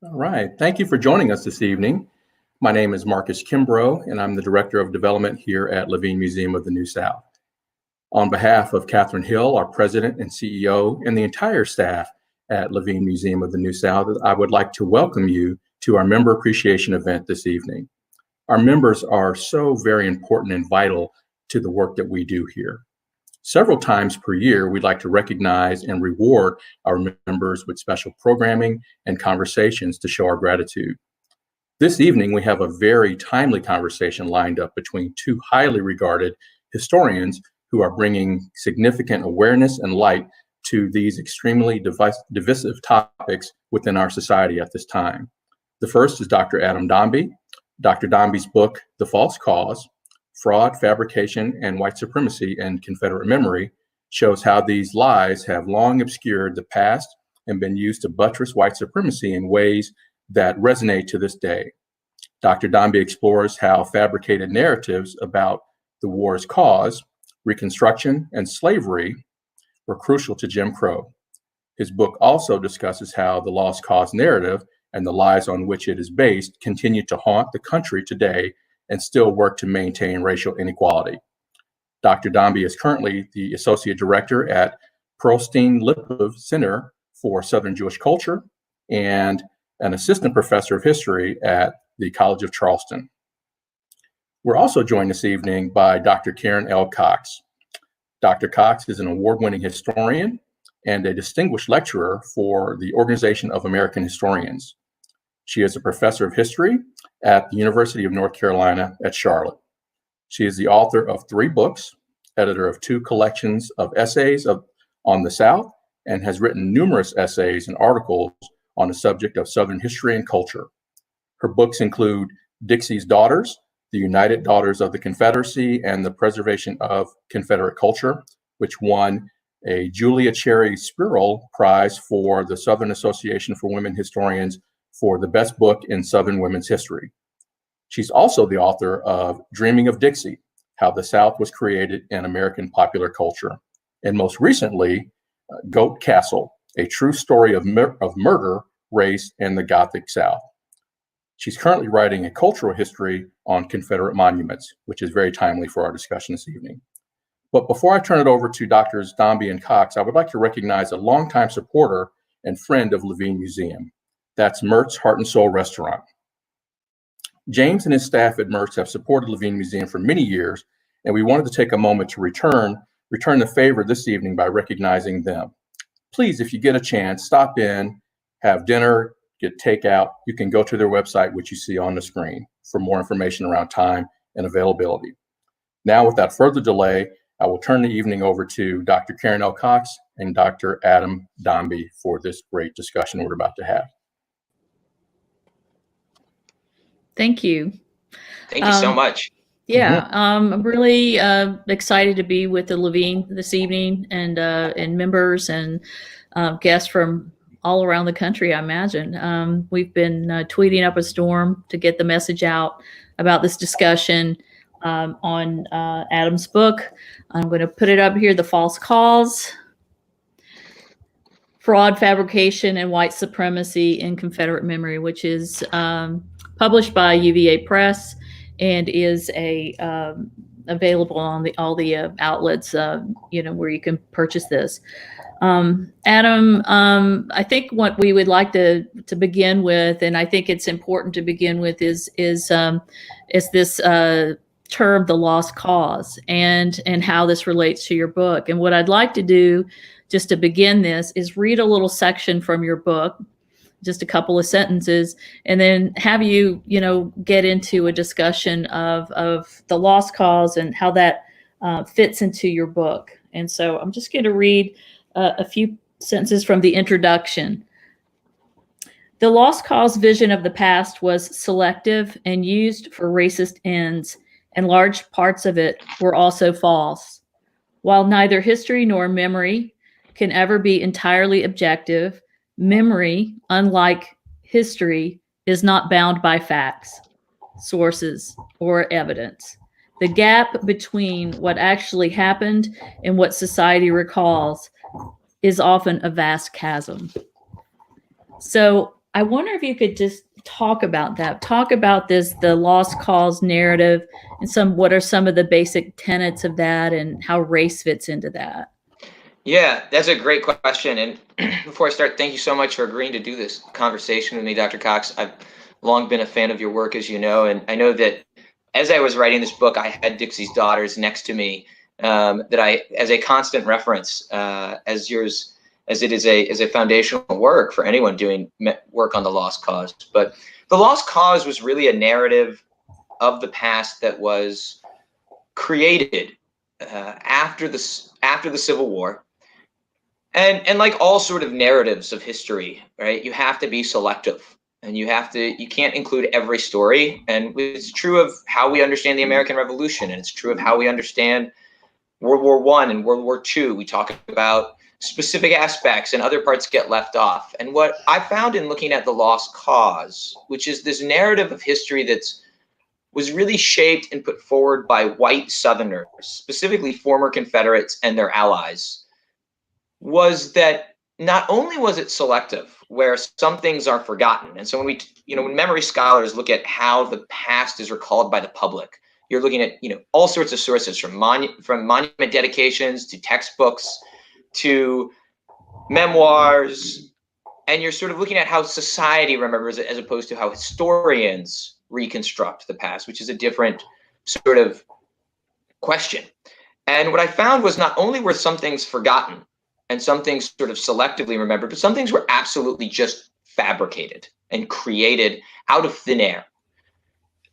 All right. Thank you for joining us this evening. My name is Marcus Kimbrough, and I'm the Director of Development here at Levine Museum of the New South. On behalf of Catherine Hill, our President and CEO, and the entire staff at Levine Museum of the New South, I would like to welcome you to our member appreciation event this evening. Our members are so very important and vital to the work that we do here. Several times per year, we'd like to recognize and reward our members with special programming and conversations to show our gratitude. This evening, we have a very timely conversation lined up between two highly regarded historians who are bringing significant awareness and light to these extremely divisive topics within our society at this time. The first is Dr. Adam Domby. Dr. Domby's book, The False Cause: Fraud, Fabrication, and White Supremacy in Confederate Memory, shows how these lies have long obscured the past and been used to buttress white supremacy in ways that resonate to this day. Dr. Domby explores how fabricated narratives about the war's cause, Reconstruction, and slavery were crucial to Jim Crow. His book also discusses how the lost cause narrative and the lies on which it is based continue to haunt the country today and still work to maintain racial inequality. Dr. Domby is currently the Associate Director at Pearlstein-Lipov Center for Southern Jewish Culture and an Assistant Professor of History at the College of Charleston. We're also joined this evening by Dr. Karen L. Cox. Dr. Cox is an award-winning historian and a distinguished lecturer for the Organization of American Historians. She is a professor of history at the University of North Carolina at Charlotte. She is the author of 3 books, editor of 2 collections of essays on the South, and has written numerous essays and articles on the subject of Southern history and culture. Her books include Dixie's Daughters, The United Daughters of the Confederacy and the Preservation of Confederate Culture, which won a Julia Cherry Spirall Prize for the Southern Association for Women Historians for the best book in Southern women's history. She's also the author of Dreaming of Dixie: How the South Was Created in American Popular Culture, and most recently, Goat Castle: A True Story of Murder, Race, and the Gothic South. She's currently writing a cultural history on Confederate monuments, which is very timely for our discussion this evening. But before I turn it over to Drs. Domby and Cox, I would like to recognize a longtime supporter and friend of Levine Museum. That's Mert's Heart and Soul Restaurant. James and his staff at Mert's have supported Levine Museum for many years, and we wanted to take a moment to return the favor this evening by recognizing them. Please, if you get a chance, stop in, have dinner, get takeout. You can go to their website, which you see on the screen, for more information around time and availability. Now, without further delay, I will turn the evening over to Dr. Karen L. Cox and Dr. Adam Domby for this great discussion we're about to have. Thank you. Thank you so much. Yeah, I'm really excited to be with the Levine this evening, and members and guests from all around the country, I imagine. We've been tweeting up a storm to get the message out about this discussion on Adam's book. I'm going to put it up here, The False Cause: Fraud, Fabrication, and White Supremacy in Confederate Memory, which is published by UVA Press and is available on all the outlets, where you can purchase this. Adam, I think what we would like to begin with, and I think it's important to begin with, is this term, the lost cause, and how this relates to your book. And what I'd like to do, just to begin this, is read a little section from your book, just a couple of sentences, and then have you, get into a discussion of the lost cause and how that fits into your book. And so I'm just going to read a few sentences from the introduction. The lost cause vision of the past was selective and used for racist ends, and large parts of it were also false. While neither history nor memory can ever be entirely objective, memory, unlike history, is not bound by facts, sources, or evidence. The gap between what actually happened and what society recalls is often a vast chasm. So I wonder if you could just talk about that. Talk about this, the lost cause narrative, and what are some of the basic tenets of that, and how race fits into that. Yeah, that's a great question. And before I start, thank you so much for agreeing to do this conversation with me, Dr. Cox. I've long been a fan of your work, as you know, and I know that as I was writing this book, I had Dixie's Daughters next to me, that I, as a constant reference, as yours, as it is a foundational work for anyone doing work on the lost cause. But the lost cause was really a narrative of the past that was created after the Civil War. And like all sort of narratives of history, right? You have to be selective, and you can't include every story. And it's true of how we understand the American Revolution, and it's true of how we understand World War I and World War II. We talk about specific aspects and other parts get left off. And what I found in looking at the lost cause, which is this narrative of history was really shaped and put forward by white Southerners, specifically former Confederates and their allies, was that not only was it selective, where some things are forgotten. And so when memory scholars look at how the past is recalled by the public, you're looking at, all sorts of sources, from monument dedications to textbooks to memoirs, and you're sort of looking at how society remembers it as opposed to how historians reconstruct the past, which is a different sort of question. And what I found was not only were some things forgotten and some things sort of selectively remembered, but some things were absolutely just fabricated and created out of thin air.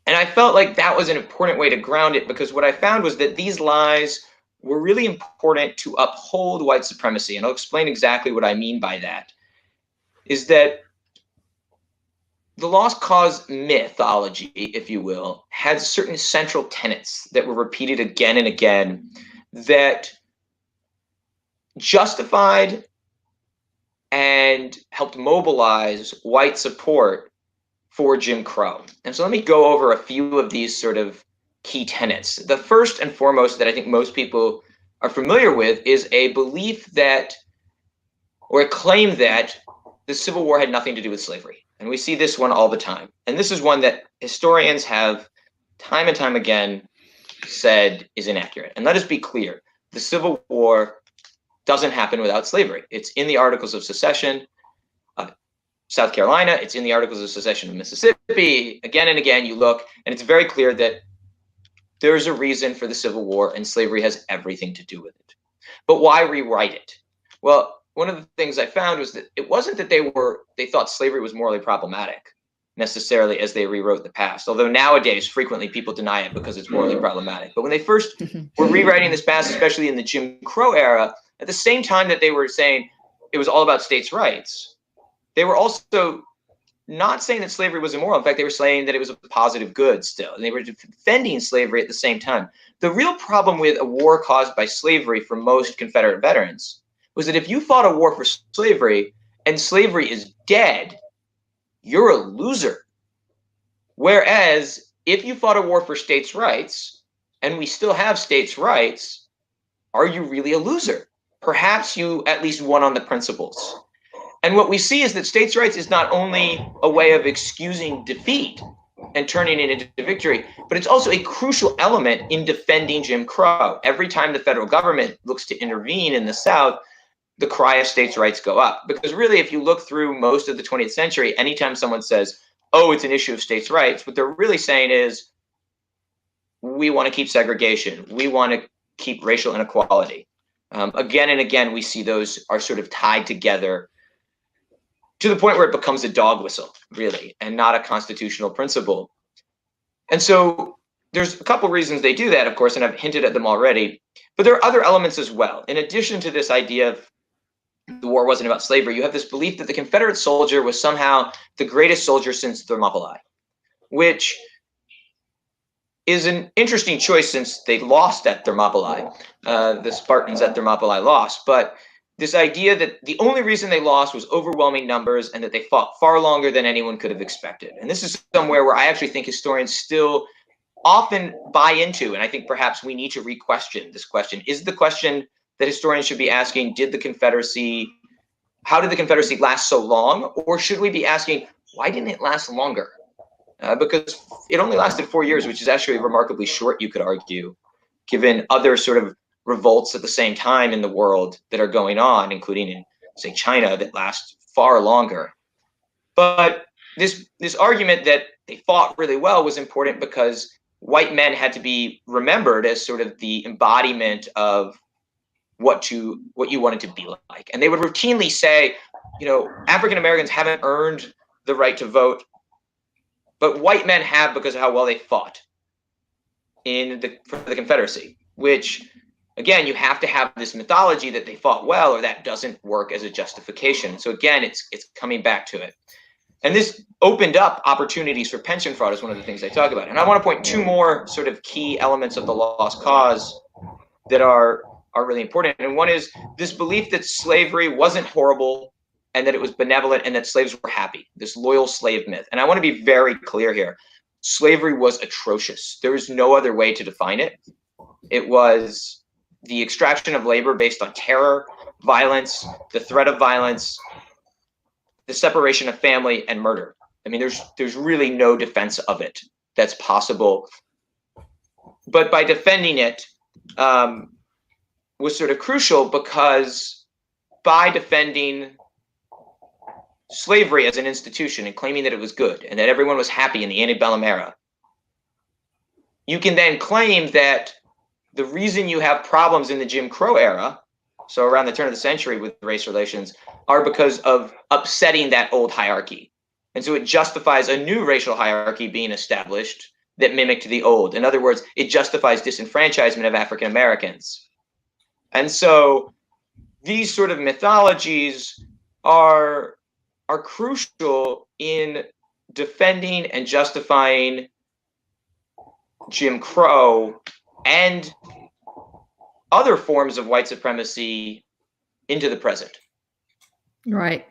And I felt like that was an important way to ground it, because what I found was that these lies were really important to uphold white supremacy. And I'll explain exactly what I mean by that. Is that the lost cause mythology, if you will, had certain central tenets that were repeated again and again that justified and helped mobilize white support for Jim Crow. And so let me go over a few of these sort of key tenets. The first and foremost that I think most people are familiar with is a belief that, or a claim that, the Civil War had nothing to do with slavery. And we see this one all the time. And this is one that historians have time and time again said is inaccurate. And let us be clear, the Civil War doesn't happen without slavery. It's in the Articles of Secession of South Carolina. It's in the Articles of Secession of Mississippi. Again and again, you look, and it's very clear that there's a reason for the Civil War, and slavery has everything to do with it. But why rewrite it? Well, one of the things I found was that it wasn't that they thought slavery was morally problematic necessarily as they rewrote the past. Although nowadays, frequently people deny it because it's morally problematic. But when they first were rewriting this past, especially in the Jim Crow era, at the same time that they were saying it was all about states' rights, they were also not saying that slavery was immoral. In fact, they were saying that it was a positive good still. And they were defending slavery at the same time. The real problem with a war caused by slavery for most Confederate veterans was that if you fought a war for slavery and slavery is dead, you're a loser. Whereas if you fought a war for states' rights, and we still have states' rights, are you really a loser? Perhaps you at least won on the principles. And what we see is that states' rights is not only a way of excusing defeat and turning it into victory, but it's also a crucial element in defending Jim Crow. Every time the federal government looks to intervene in the South, the cry of states' rights go up. Because really, if you look through most of the 20th century, anytime someone says, oh, it's an issue of states' rights, what they're really saying is, we want to keep segregation. We want to keep racial inequality. Again and again, we see those are sort of tied together to the point where it becomes a dog whistle, really, and not a constitutional principle. And so there's a couple reasons they do that, of course, and I've hinted at them already. But there are other elements as well. In addition to this idea of the war wasn't about slavery, you have this belief that the Confederate soldier was somehow the greatest soldier since Thermopylae, which is an interesting choice since they lost at Thermopylae. The Spartans at Thermopylae lost. But this idea that the only reason they lost was overwhelming numbers and that they fought far longer than anyone could have expected. And this is somewhere where I actually think historians still often buy into, and I think perhaps we need to re-question this question. Is the question that historians should be asking, did the Confederacy how did the Confederacy last so long? Or should we be asking, why didn't it last longer? Because it only lasted 4 years, which is actually remarkably short, you could argue, given other sort of revolts at the same time in the world that are going on, including in, say, China, that last far longer. But this argument that they fought really well was important because white men had to be remembered as sort of the embodiment of what you wanted to be like. And they would routinely say, you know, African Americans haven't earned the right to vote, but white men have because of how well they fought for the Confederacy, which, again, you have to have this mythology that they fought well, or that doesn't work as a justification. So again, it's coming back to it. And this opened up opportunities for pension fraud is one of the things they talk about. And I want to point two more sort of key elements of the lost cause that are really important. And one is this belief that slavery wasn't horrible and that it was benevolent and that slaves were happy, this loyal slave myth. And I want to be very clear here. Slavery was atrocious. There is no other way to define it. It was the extraction of labor based on terror, violence, the threat of violence, the separation of family, and murder. I mean, there's really no defense of it that's possible. But by defending it was sort of crucial, because by defending slavery as an institution and claiming that it was good and that everyone was happy in the antebellum era, you can then claim that the reason you have problems in the Jim Crow era, so around the turn of the century with race relations, are because of upsetting that old hierarchy. And so it justifies a new racial hierarchy being established that mimicked the old. In other words, it justifies disenfranchisement of African Americans. And so these sort of mythologies are crucial in defending and justifying Jim Crow and other forms of white supremacy into the present. Right.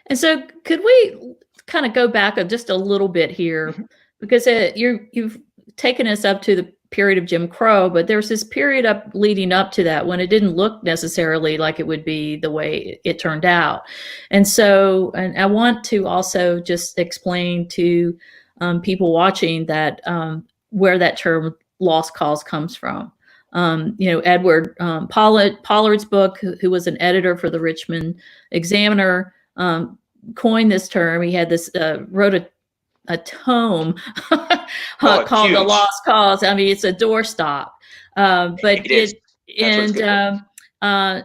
And so could we kind of go back just a little bit here, because you've taken us up to the period of Jim Crow, but there's this period leading up to that when it didn't look necessarily like it would be the way it turned out. And so, and I want to also just explain to people watching that where that term lost cause comes from. You know, Edward Pollard's book, who was an editor for the Richmond Examiner, coined this term. He had this, wrote a tome called huge. The Lost Cause. I mean, it's a doorstop. But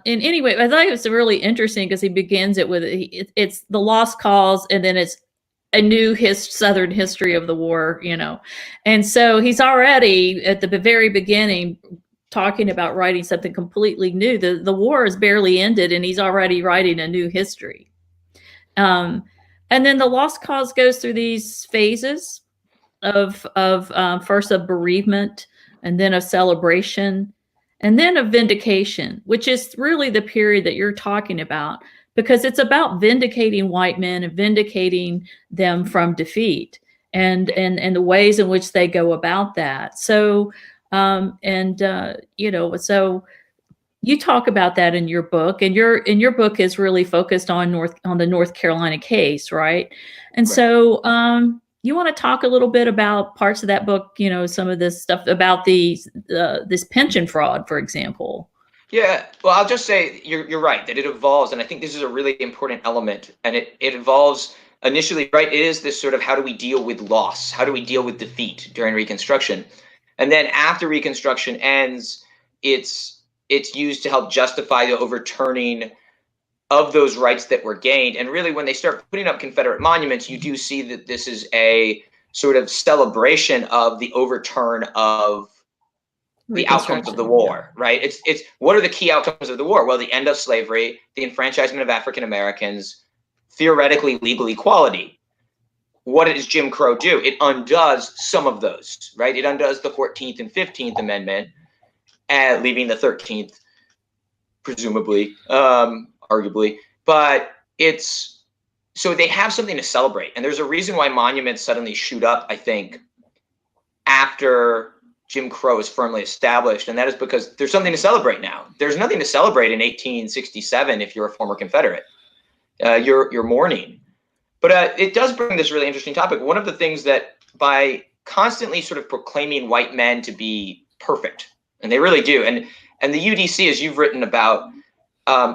anyway, I thought it was really interesting because he begins it with, it's the lost cause, and then it's a new Southern history of the war, you know. And so he's already at the very beginning talking about writing something completely new. The war is barely ended, and he's already writing a new history. And then the lost cause goes through these phases of first of bereavement, and then of celebration, and then of vindication, which is really the period that you're talking about, because it's about vindicating white men and vindicating them from defeat, and the ways in which they go about that. So, you know, so you talk about that in your book, and your book is really focused on the North Carolina case, right? And right. So, you want to talk a little bit about parts of that book, you know, some of this stuff about this pension fraud, for example. Yeah, well, I'll just say you're right that it evolves, and I think this is a really important element, and it evolves initially, right? It is this sort of, how do we deal with loss? How do we deal with defeat during Reconstruction? And then after Reconstruction ends, it's used to help justify the overturning of those rights that were gained. And really, when they start putting up Confederate monuments, you do see that this is a sort of celebration of the overturn of the outcomes of the war, right? It's what are the key outcomes of the war? Well, the end of slavery, the enfranchisement of African Americans, theoretically legal equality. What does Jim Crow do? It undoes some of those, right? It undoes the 14th and 15th Amendment, and leaving the 13th, presumably, arguably. But so they have something to celebrate. And there's a reason why monuments suddenly shoot up, I think, after Jim Crow is firmly established. And that is because there's something to celebrate now. There's nothing to celebrate in 1867 if you're a former Confederate. your mourning. But it does bring this really interesting topic. One of the things that by constantly sort of proclaiming white men to be perfect, and they really do, and the UDC, as you've written about,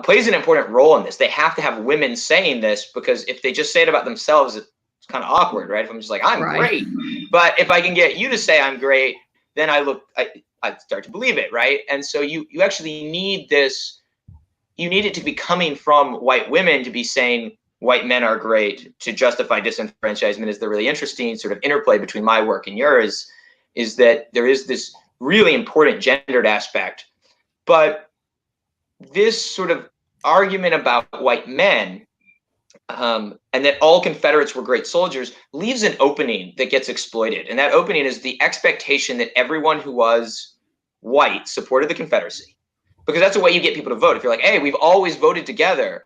plays an important role in this. They have to have women saying this, because if they just say it about themselves, it's kind of awkward, right? If I'm just like, I'm great, but if I can get you to say I'm great, then I start to believe it, right? And so you actually need this. You need it to be coming from white women to be saying white men are great, to justify disenfranchisement. Is the really interesting sort of interplay between my work and yours, is that there is this really important gendered aspect. But this sort of argument about white men, and that all Confederates were great soldiers, leaves an opening that gets exploited. And that opening is the expectation that everyone who was white supported the Confederacy. Because that's the way you get people to vote. If you're like, hey, we've always voted together.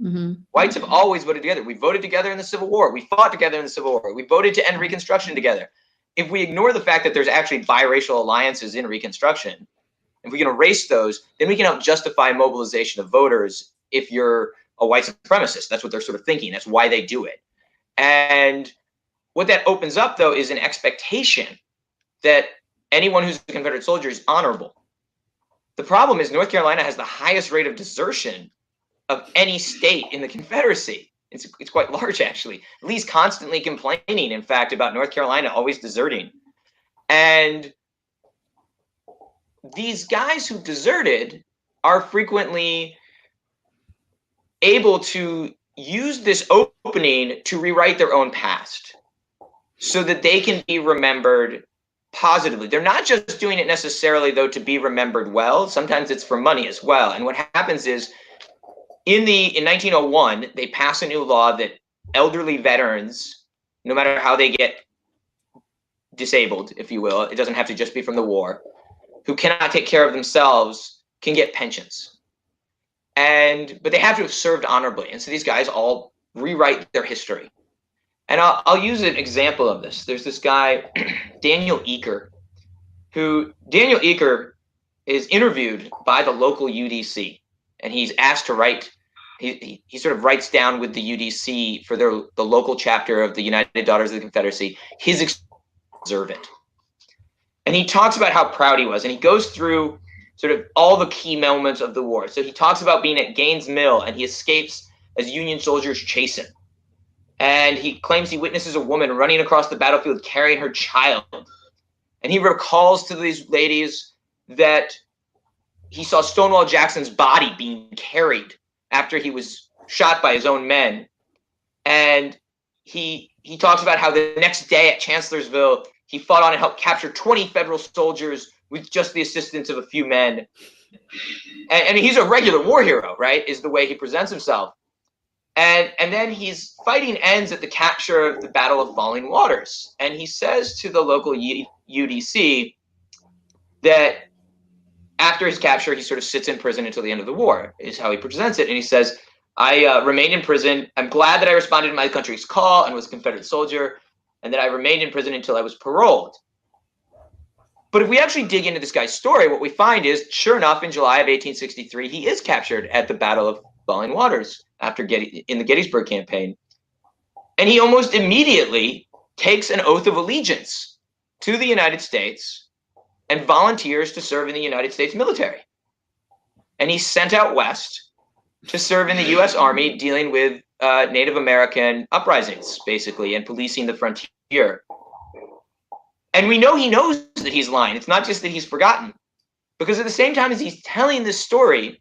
Whites have always voted together. We voted together in the Civil War. We fought together in the Civil War. We voted to end Reconstruction together. If we ignore the fact that there's actually biracial alliances in Reconstruction, if we can erase those, then we can help justify mobilization of voters if you're a white supremacist. That's what they're sort of thinking. That's why they do it. And what that opens up, though, is an expectation that anyone who's a Confederate soldier is honorable. The problem is North Carolina has the highest rate of desertion of any state in the Confederacy. It's quite large, actually. Lee's constantly complaining, in fact, about North Carolina always deserting. And these guys who deserted are frequently able to use this opening to rewrite their own past so that they can be remembered positively. They're not just doing it necessarily, though, to be remembered well. Sometimes it's for money as well. And what happens is in 1901, they pass a new law that elderly veterans, no matter how they get disabled, if you will, it doesn't have to just be from the war, who cannot take care of themselves can get pensions. But they have to have served honorably. And so these guys all rewrite their history. And I'll use an example of this. There's this guy, Daniel Eaker, Daniel Eaker is interviewed by the local UDC, and he's asked to write. He sort of writes down with the UDC for the local chapter of the United Daughters of the Confederacy his observant. And he talks about how proud he was, and he goes through sort of all the key moments of the war. So he talks about being at Gaines' Mill, and he escapes as Union soldiers chase him. And he claims he witnesses a woman running across the battlefield carrying her child. And he recalls to these ladies that he saw Stonewall Jackson's body being carried after he was shot by his own men. And he talks about how the next day at Chancellorsville, he fought on and helped capture 20 federal soldiers with just the assistance of a few men. And he's a regular war hero, right, is the way he presents himself. And then his fighting ends at the capture of the Battle of Falling Waters. And he says to the local UDC that after his capture, he sort of sits in prison until the end of the war, is how he presents it. And he says, I remained in prison. I'm glad that I responded to my country's call and was a Confederate soldier, and that I remained in prison until I was paroled. But if we actually dig into this guy's story, what we find is, sure enough, in July of 1863, he is captured at the Battle of Falling Waters in the Gettysburg campaign. And he almost immediately takes an oath of allegiance to the United States and volunteers to serve in the United States military. And he's sent out west to serve in the U.S. Army, dealing with Native American uprisings, basically, and policing the frontier. And we know he knows that he's lying. It's not just that he's forgotten. Because at the same time as he's telling this story,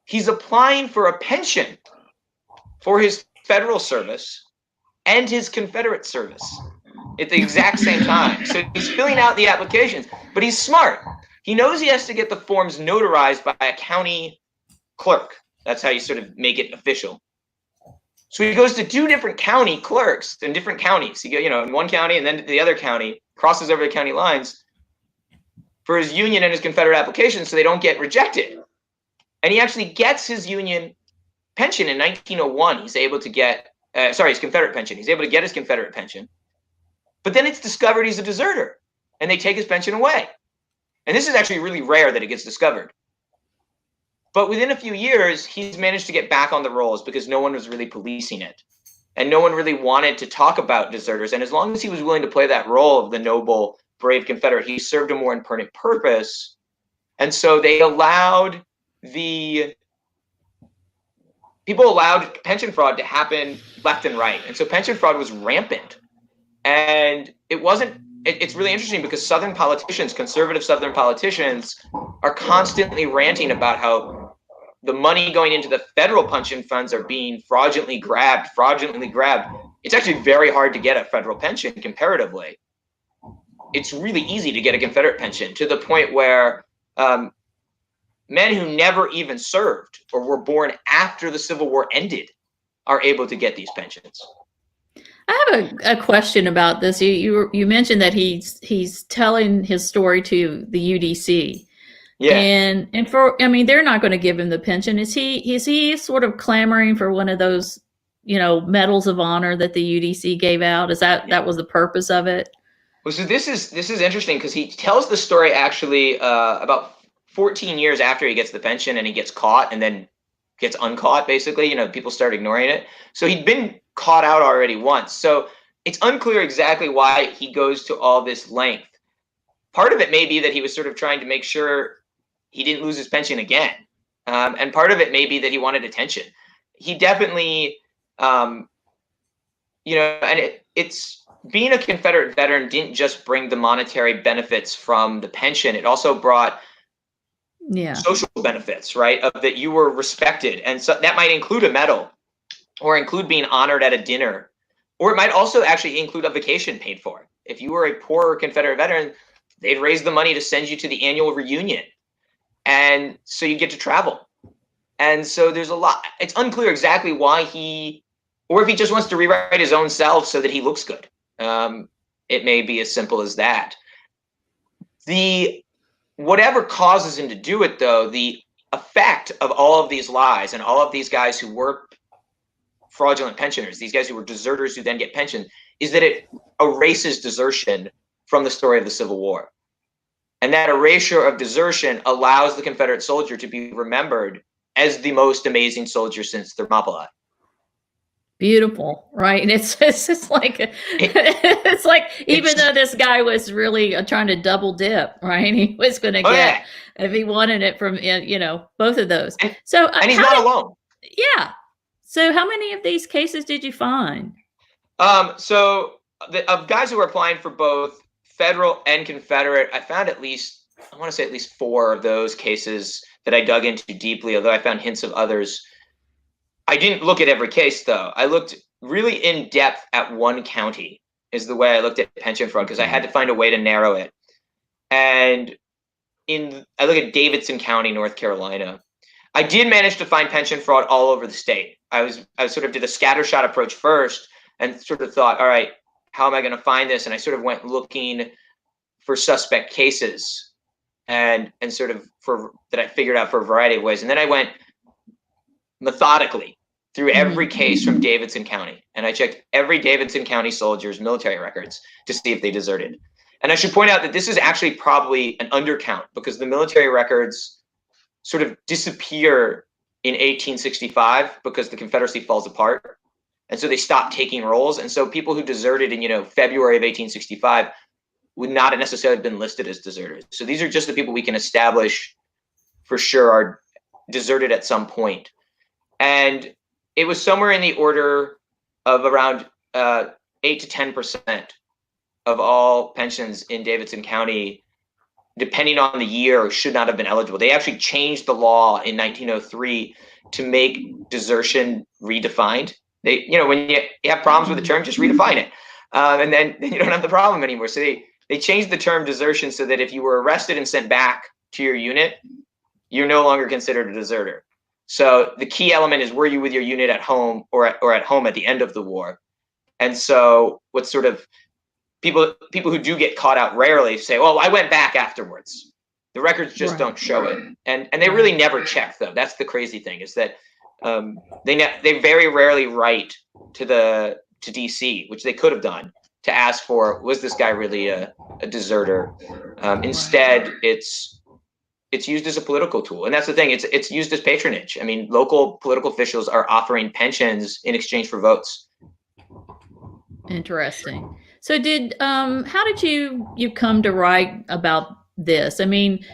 he's applying for a pension for his federal service and his Confederate service at the exact same time. So he's filling out the applications, but he's smart. He knows he has to get the forms notarized by a county clerk. That's how you sort of make it official. So he goes to 2 different county clerks in different counties. He goes, in one county and then the other county, crosses over the county lines for his Union and his Confederate applications so they don't get rejected. And he actually gets his Union pension in 1901. He's able to get, his Confederate pension. He's able to get his Confederate pension. But then it's discovered he's a deserter, and they take his pension away. And this is actually really rare that it gets discovered. But within a few years, he's managed to get back on the rolls because no one was really policing it. And no one really wanted to talk about deserters. And as long as he was willing to play that role of the noble, brave Confederate, he served a more important purpose. And so people allowed pension fraud to happen left and right. And so pension fraud was rampant. And it's really interesting because Southern politicians, conservative Southern politicians, are constantly ranting about how the money going into the federal pension funds are being fraudulently grabbed. It's actually very hard to get a federal pension comparatively. It's really easy to get a Confederate pension, to the point where men who never even served or were born after the Civil War ended are able to get these pensions. I have a question about this. You mentioned that he's telling his story to the UDC. Yeah. And they're not going to give him the pension. Is he sort of clamoring for one of those, medals of honor that the UDC gave out? That was the purpose of it? Well, so this is interesting because he tells the story actually about 14 years after he gets the pension, and he gets caught and then gets uncaught, basically. People start ignoring it. So he'd been caught out already once. So it's unclear exactly why he goes to all this length. Part of it may be that he was sort of trying to make sure he didn't lose his pension again. And part of it may be that he wanted attention. He definitely, and it's being a Confederate veteran didn't just bring the monetary benefits from the pension. It also brought social benefits, right? Of that you were respected. And so that might include a medal, or include being honored at a dinner, or it might also actually include a vacation paid for. If you were a poor Confederate veteran, they'd raise the money to send you to the annual reunion. And so you get to travel. And so there's a lot. It's unclear exactly why or if he just wants to rewrite his own self so that he looks good. It may be as simple as that. Whatever causes him to do it, though, the effect of all of these lies and all of these guys who were fraudulent pensioners, these guys who were deserters who then get pension, is that it erases desertion from the story of the Civil War. And that erasure of desertion allows the Confederate soldier to be remembered as the most amazing soldier since Thermopylae. Beautiful, right? And it's just like even though this guy was really trying to double dip, right? He was going to get, if he wanted it from both of those. And he's not alone. Yeah. So how many of these cases did you find? So of guys who were applying for both federal and Confederate, I found at least 4 of those cases that I dug into deeply, although I found hints of others. I didn't look at every case, though. I looked really in depth at one county, is the way I looked at pension fraud, because I had to find a way to narrow it. And I look at Davidson County, North Carolina. I did manage to find pension fraud all over the state. I sort of did a scattershot approach first and sort of thought, all right, how am I going to find this? And I sort of went looking for suspect cases and sort of that I figured out for a variety of ways. And then I went methodically through every case from Davidson County. And I checked every Davidson County soldier's military records to see if they deserted. And I should point out that this is actually probably an undercount, because the military records sort of disappear in 1865 because the Confederacy falls apart. And so they stopped taking rolls. And so people who deserted in, February of 1865 would not have necessarily been listed as deserters. So these are just the people we can establish for sure are deserted at some point. And it was somewhere in the order of around 8 to 10% of all pensions in Davidson County, depending on the year, should not have been eligible. They actually changed the law in 1903 to make desertion redefined. They, when you have problems with the term, just redefine it. And then you don't have the problem anymore. So they changed the term desertion so that if you were arrested and sent back to your unit, you're no longer considered a deserter. So the key element is, were you with your unit at home or at home at the end of the war? And so what sort of people who do get caught out rarely say, well, I went back afterwards. The records just don't show it. And they really never check, though. That's the crazy thing, is that they very rarely write to DC, which they could have done, to ask for, was this guy really a deserter? Instead, it's it's used as a political tool. And that's the thing, it's used as patronage. I mean, local political officials are offering pensions in exchange for votes. Interesting. So how did you come to write about this? I mean,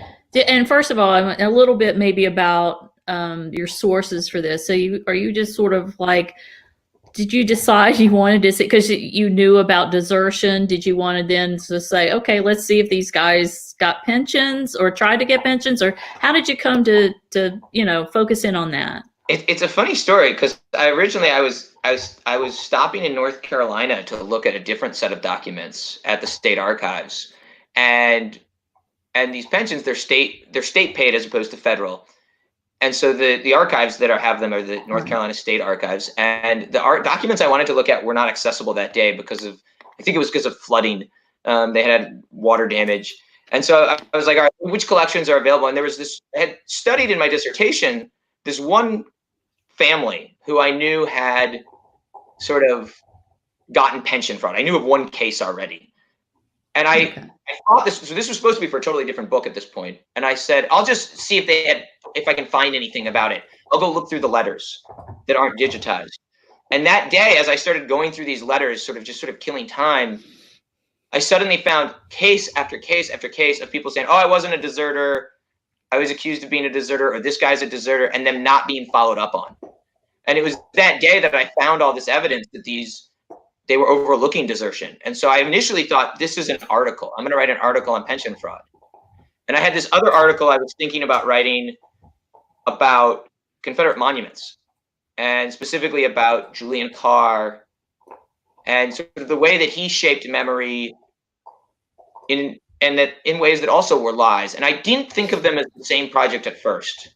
and first of all, a little bit maybe about your sources for this. So are you just sort of like, did you decide you wanted to see, because you knew about desertion? Did you want to then to say, okay, let's see if these guys got pensions or tried to get pensions, or how did you come to focus in on that? It's a funny story, because I was stopping in North Carolina to look at a different set of documents at the state archives, and these pensions, they're state paid as opposed to federal. And so the archives that have them are the North Carolina State Archives, and the documents I wanted to look at were not accessible that day because of, I think it was because of flooding. They had water damage. And so I was like, all right, which collections are available? And there was this, I had studied in my dissertation, this one family who I knew had sort of gotten pension fraud. I knew of one case already. And I thought this was supposed to be for a totally different book at this point. And I said, I'll just see if I can find anything about it. I'll go look through the letters that aren't digitized. And that day, as I started going through these letters, sort of killing time, I suddenly found case after case after case of people saying, oh, I wasn't a deserter. I was accused of being a deserter, or this guy's a deserter, and them not being followed up on. And it was that day that I found all this evidence that they were overlooking desertion. And so I initially thought, this is an article. I'm going to write an article on pension fraud. And I had this other article I was thinking about writing about Confederate monuments, and specifically about Julian Carr and sort of the way that he shaped memory in ways that also were lies. And I didn't think of them as the same project at first.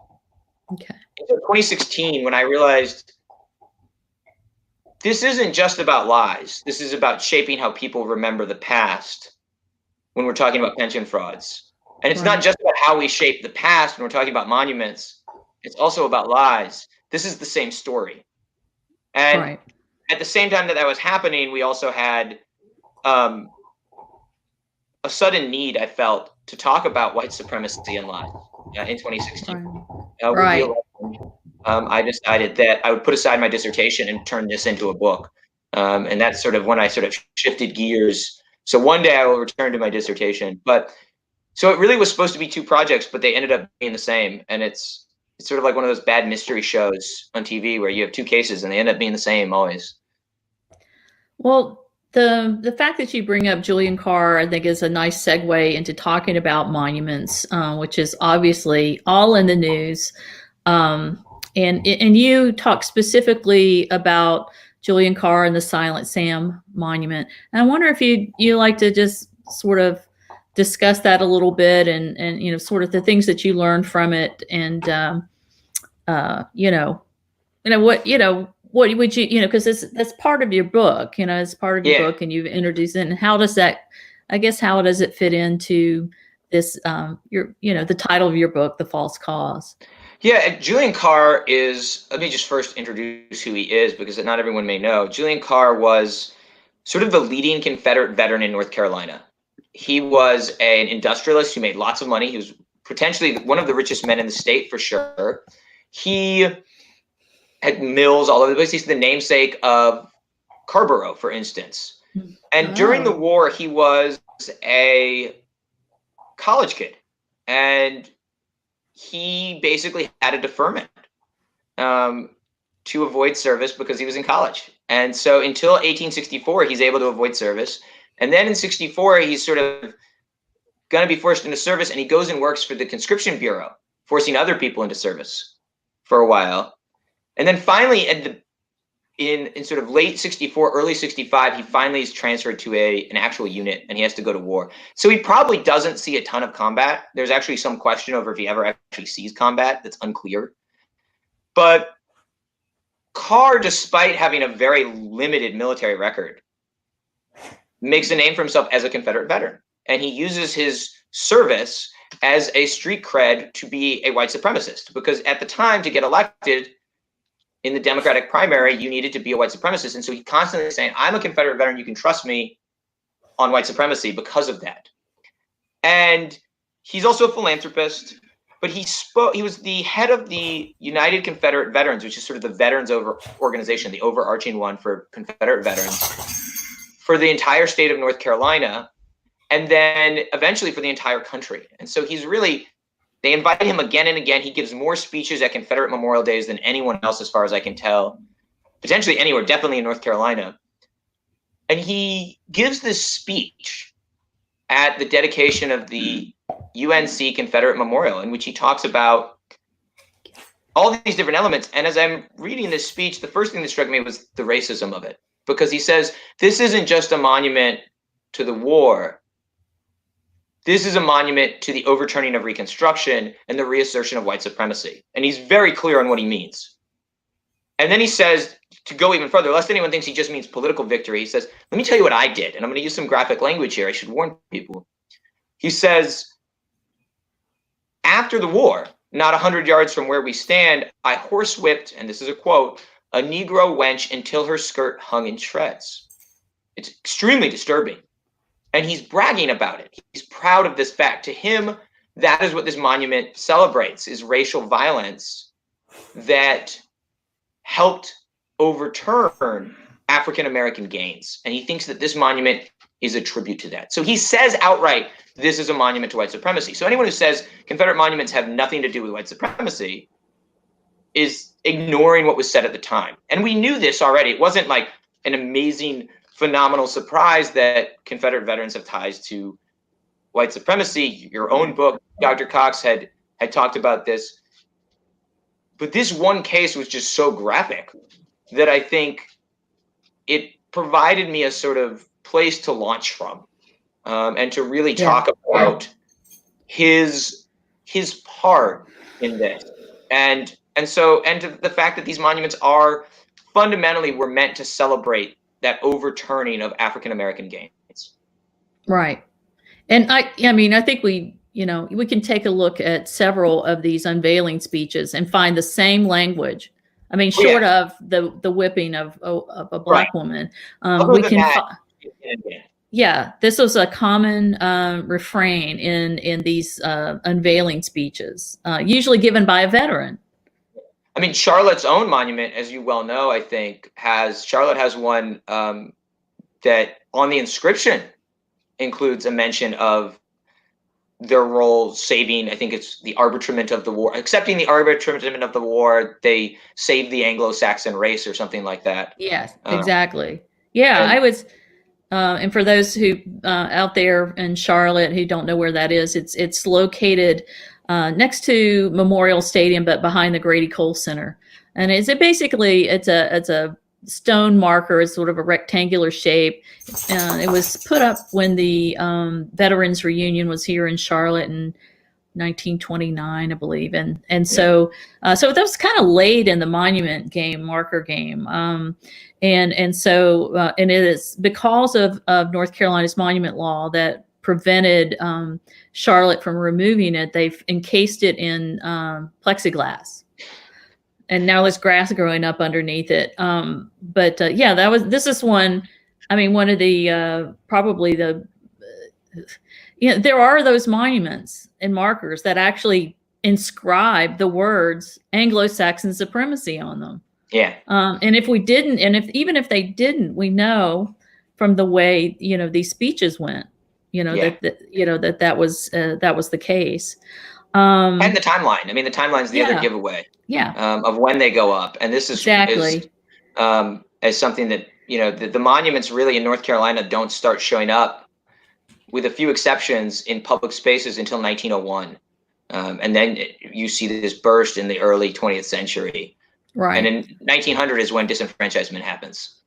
Okay. Until 2016, when I realized this isn't just about lies. This is about shaping how people remember the past when we're talking about pension frauds. And it's not just about how we shape the past when we're talking about monuments. It's also about lies. This is the same story. And at the same time that was happening, we also had a sudden need, I felt, to talk about white supremacy and lies in 2016. I decided that I would put aside my dissertation and turn this into a book. And that's sort of when I sort of shifted gears. So one day I will return to my dissertation. But so it really was supposed to be two projects, but they ended up being the same. And it's sort of like one of those bad mystery shows on TV where you have two cases and they end up being the same always. Well, the fact that you bring up Julian Carr, I think, is a nice segue into talking about monuments, which is obviously all in the news. And you talk specifically about Julian Carr and the Silent Sam Monument. And I wonder if you like to just sort of discuss that a little bit, and sort of the things that you learned from it, and what would you because that's part of your book, it's part of your book, and you've introduced it. And how does it fit into this the title of your book, The False Cause? Yeah, Julian Carr is, let me just first introduce who he is, because not everyone may know. Julian Carr was sort of the leading Confederate veteran in North Carolina. He was an industrialist who made lots of money. He was potentially one of the richest men in the state, for sure. He had mills all over the place. He's the namesake of Carborough, for instance. And during the war, he was a college kid. And he basically had a deferment to avoid service because he was in college. And so until 1864, he's able to avoid service. And then in 64, he's sort of going to be forced into service, and he goes and works for the conscription bureau, forcing other people into service for a while. And then finally, in sort of late 64, early 65, he finally is transferred to an actual unit, and he has to go to war. So he probably doesn't see a ton of combat. There's actually some question over if he ever actually sees combat. That's unclear. But Carr, despite having a very limited military record, makes a name for himself as a Confederate veteran. And he uses his service as a street cred to be a white supremacist, because at the time, to get elected in the Democratic primary, you needed to be a white supremacist. And so he constantly saying, I'm a Confederate veteran, you can trust me on white supremacy because of that. And he's also a philanthropist. but he was the head of the United Confederate Veterans, which is sort of the veterans organization, the overarching one for Confederate veterans, for the entire state of North Carolina, and then eventually for the entire country. And so they invite him again and again. He gives more speeches at Confederate Memorial Days than anyone else, as far as I can tell, potentially anywhere, definitely in North Carolina. And he gives this speech at the dedication of the UNC Confederate Memorial, in which he talks about all these different elements. And as I'm reading this speech, the first thing that struck me was the racism of it, because he says, this isn't just a monument to the war. This is a monument to the overturning of Reconstruction and the reassertion of white supremacy. And he's very clear on what he means. And then he says, to go even further, lest anyone thinks he just means political victory, he says, let me tell you what I did. And I'm going to use some graphic language here. I should warn people. He says, after the war, not 100 yards from where we stand, I horsewhipped, and this is a quote, a Negro wench until her skirt hung in shreds. It's extremely disturbing. And he's bragging about it. He's proud of this fact. To him, that is what this monument celebrates, is racial violence that helped overturn African-American gains. And he thinks that this monument is a tribute to that. So he says outright, this is a monument to white supremacy. So anyone who says Confederate monuments have nothing to do with white supremacy is ignoring what was said at the time. And we knew this already. It wasn't like an amazing, phenomenal surprise that Confederate veterans have ties to white supremacy. Your own book, Dr. Cox, had talked about this. But this one case was just so graphic that I think it provided me a sort of place to launch from, and to really talk about his part in this, and to the fact that these monuments are fundamentally were meant to celebrate that overturning of African American gains. Right, and I mean, I think we can take a look at several of these unveiling speeches and find the same language. I mean, short of the whipping of a black woman, we can. This was a common refrain in these unveiling speeches, usually given by a veteran. I mean, Charlotte's own monument, as you well know, I think, Charlotte has one that on the inscription includes a mention of their role saving, I think it's the arbitrament of the war, accepting the arbitrament of the war, they saved the Anglo-Saxon race or something like that. Yes, exactly. I was, and for those who out there in Charlotte who don't know where that is, it's located next to Memorial Stadium, but behind the Grady Cole Center. And it's a stone marker. It's sort of a rectangular shape. It was put up when the Veterans Reunion was here in Charlotte in 1929, I believe. So that was kind of late in the monument game, marker game. And it is because of North Carolina's monument law that prevented Charlotte from removing it. They've encased it in plexiglass. And now there's grass growing up underneath it. This is one, I mean, one of the, probably the, there are those monuments and markers that actually inscribe the words Anglo-Saxon supremacy on them. Yeah. And if we didn't, even if they didn't, we know from the way, these speeches went, that was the case. And the timeline. I mean, the timeline's the other giveaway. Of when they go up, and this is exactly as something that the monuments really in North Carolina don't start showing up, with a few exceptions, in public spaces until 1901, and then you see this burst in the early 20th century. Right. And in 1900 is when disenfranchisement happens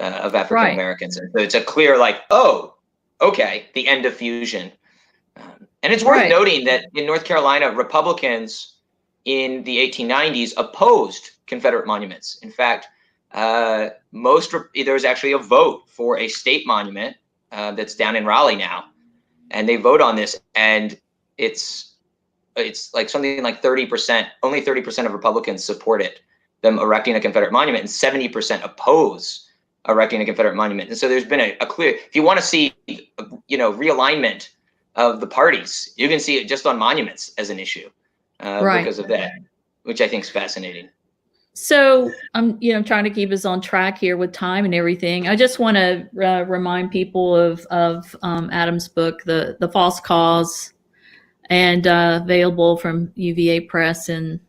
of African Americans, and so it's a clear the end of fusion. And it's worth noting that in North Carolina, Republicans in the 1890s opposed Confederate monuments. In fact, there was actually a vote for a state monument that's down in Raleigh now, and they vote on this, and it's like something like 30%. Only 30% of Republicans support it, them erecting a Confederate monument, and 70% oppose erecting a Confederate monument. And so there's been a clear. If you want to see, realignment of the parties, you can see it just on monuments as an issue. Right. because of that, which I think is fascinating. So I'm, trying to keep us on track here with time and everything. I just want to remind people of Adam's book, The False Cause, and available from UVA Press and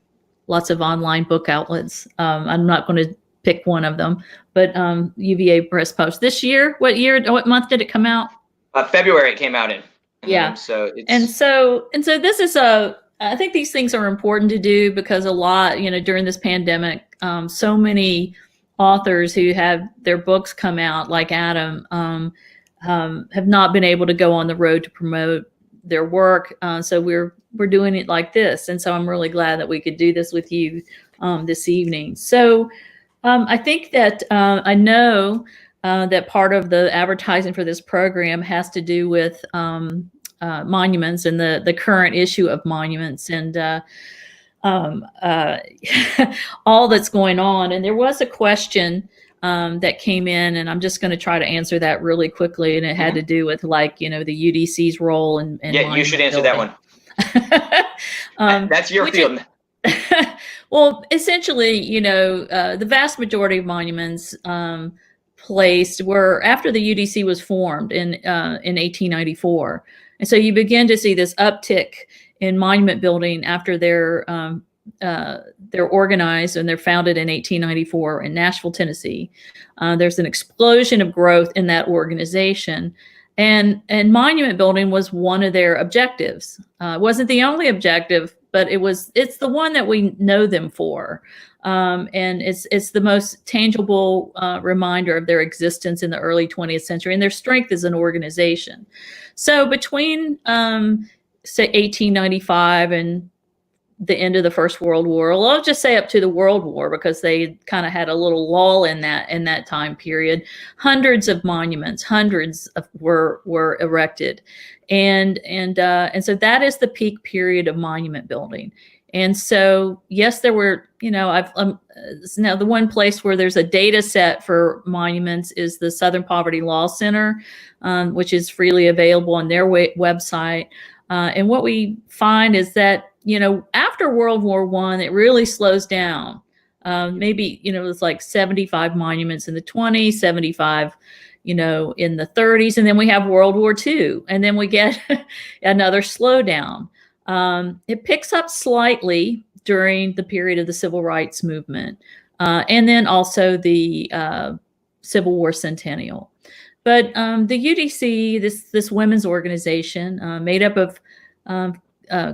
lots of online book outlets. I'm not going to pick one of them, but UVA Press published this year. What month did it come out? February it came out in. Yeah. So it's and so this is I think these things are important to do because a lot, during this pandemic, so many authors who have their books come out, like Adam, have not been able to go on the road to promote their work. So we're doing it like this. And so I'm really glad that we could do this with you this evening. So I think that I know that part of the advertising for this program has to do with monuments and the current issue of monuments and all that's going on. And there was a question that came in, and I'm just going to try to answer that really quickly. And it had to do with the UDC's role in yeah, you should answer building. that one. That's your field. Well, essentially, the vast majority of monuments placed were after the UDC was formed in 1894. And so you begin to see this uptick in monument building after they're organized and they're founded in 1894 in Nashville, Tennessee. There's an explosion of growth in that organization. And monument building was one of their objectives. It wasn't the only objective, but it's the one that we know them for. And it's the most tangible reminder of their existence in the early 20th century and their strength as an organization. So between, say, 1895 and the end of the First World War, well, I'll just say up to the World War, because they kind of had a little lull in that time period, hundreds of monuments, were erected. And so that is the peak period of monument building. And so, yes, there were, now the one place where there's a data set for monuments is the Southern Poverty Law Center, which is freely available on their website. And what we find is that, after World War I, it really slows down. Maybe, it's like 75 monuments in the 20s, 75, in the 30s. And then we have World War II. And then we get another slowdown. It picks up slightly during the period of the Civil Rights Movement, and then also the Civil War Centennial. But the UDC, this women's organization made up of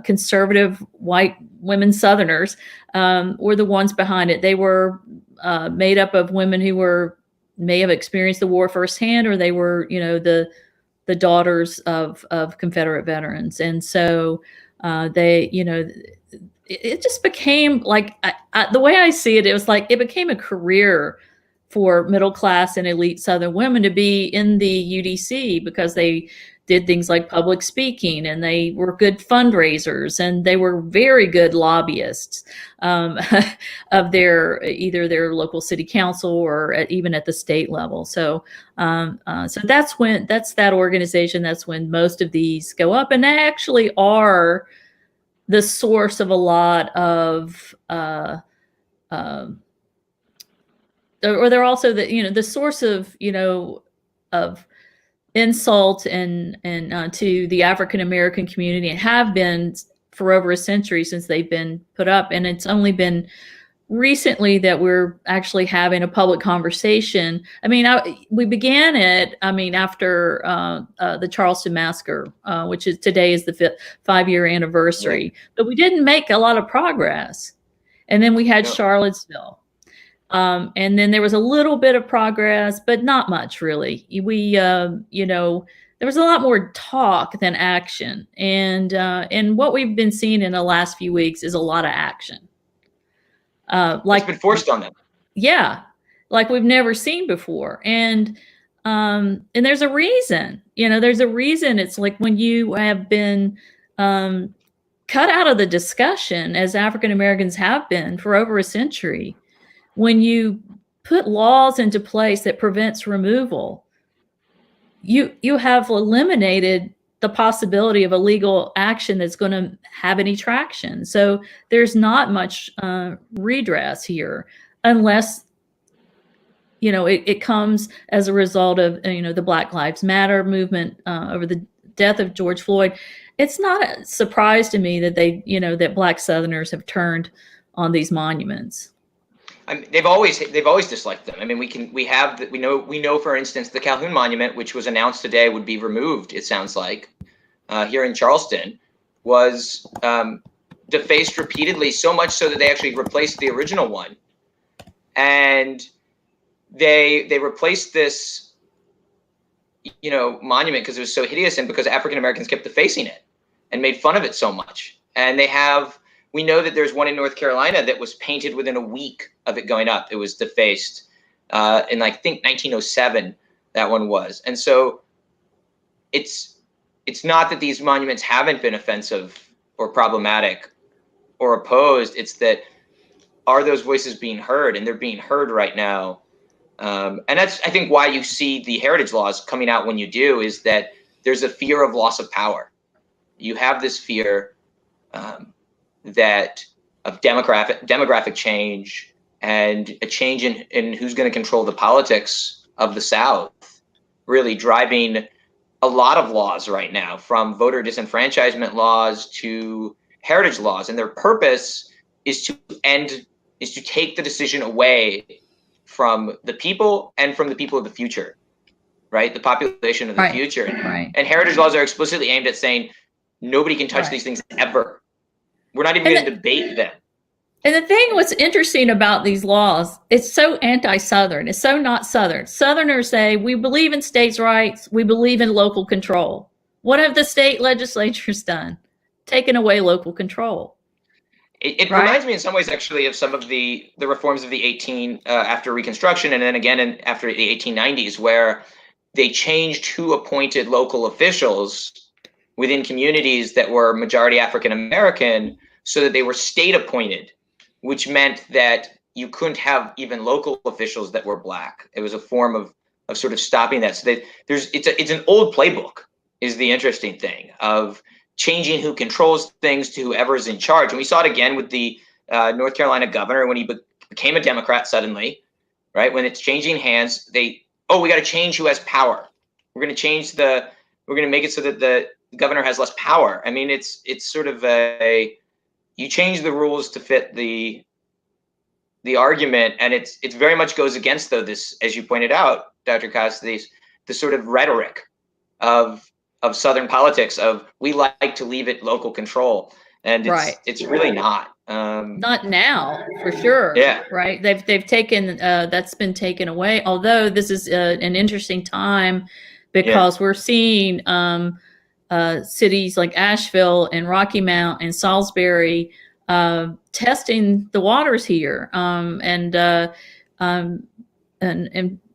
conservative white women Southerners, were the ones behind it. They were made up of women who may have experienced the war firsthand, or they were, the daughters of Confederate veterans. And so they, it just became like, the way I see it, it was like it became a career for middle class and elite Southern women to be in the UDC, because they did things like public speaking, and they were good fundraisers, and they were very good lobbyists of either their local city council or even at the state level. So so that's that organization. That's when most of these go up, and they actually are the source of a lot of or they're also the source of of insult and to the African American community, and have been for over a century since they've been put up. And it's only been recently that we're actually having a public conversation. I mean, we began it, after the Charleston massacre, which is today is the 5-year anniversary, yeah. But we didn't make a lot of progress. And then we had Charlottesville. And then there was a little bit of progress, but not much really. We, there was a lot more talk than action. And what we've been seeing in the last few weeks is a lot of action. Like it's been forced on them. Yeah. Like we've never seen before. And there's a reason, there's a reason. It's like when you have been, cut out of the discussion, as African Americans have been for over a century. When you put laws into place that prevents removal, you have eliminated the possibility of a legal action that's going to have any traction. So there's not much redress here unless, it comes as a result of, the Black Lives Matter movement over the death of George Floyd. It's not a surprise to me that that Black Southerners have turned on these monuments. I mean, they've always disliked them. I mean, we know, for instance, the Calhoun Monument, which was announced today would be removed, it sounds like, here in Charleston, was defaced repeatedly, so much so that they actually replaced the original one. And they replaced this, monument because it was so hideous and because African Americans kept defacing it and made fun of it so much. And we know that there's one in North Carolina that was painted within a week of it going up. It was defaced in, I think, 1907, that one was. And so it's not that these monuments haven't been offensive or problematic or opposed. It's that, are those voices being heard? And they're being heard right now. And that's, I think, why you see the heritage laws coming out when you do, is that there's a fear of loss of power. You have this fear that of demographic change and a change in who's going to control the politics of the South, really driving a lot of laws right now, from voter disenfranchisement laws to heritage laws. And their purpose is to take the decision away from the people and from the people of the future, right? The population of the future. Right. And heritage laws are explicitly aimed at saying nobody can touch these things ever. We're not even going to debate them. And the thing, what's interesting about these laws, it's so anti-Southern. It's so not Southern. Southerners say, we believe in states' rights. We believe in local control. What have the state legislatures done? Taken away local control. It reminds me in some ways, actually, of some of the reforms of the after Reconstruction, and then again after the 1890s, where they changed who appointed local officials within communities that were majority African American, so that they were state appointed, which meant that you couldn't have even local officials that were Black. It was a form of sort of stopping that. So that it's an old playbook, is the interesting thing, of changing who controls things to whoever's in charge. And we saw it again with the North Carolina governor when he became a Democrat suddenly, right? When it's changing hands, we got to change who has power. We're going to make it so that the governor has less power. I mean, it's sort of you change the rules to fit the argument, and it's very much goes against, though, this, as you pointed out, Dr. Cox, the sort of rhetoric of Southern politics of, we like to leave it local control, and it's really not. Not now, for sure. Yeah. Right. They've taken that's been taken away. Although this is an interesting time, because we're seeing cities like Asheville and Rocky Mount and Salisbury testing the waters here, and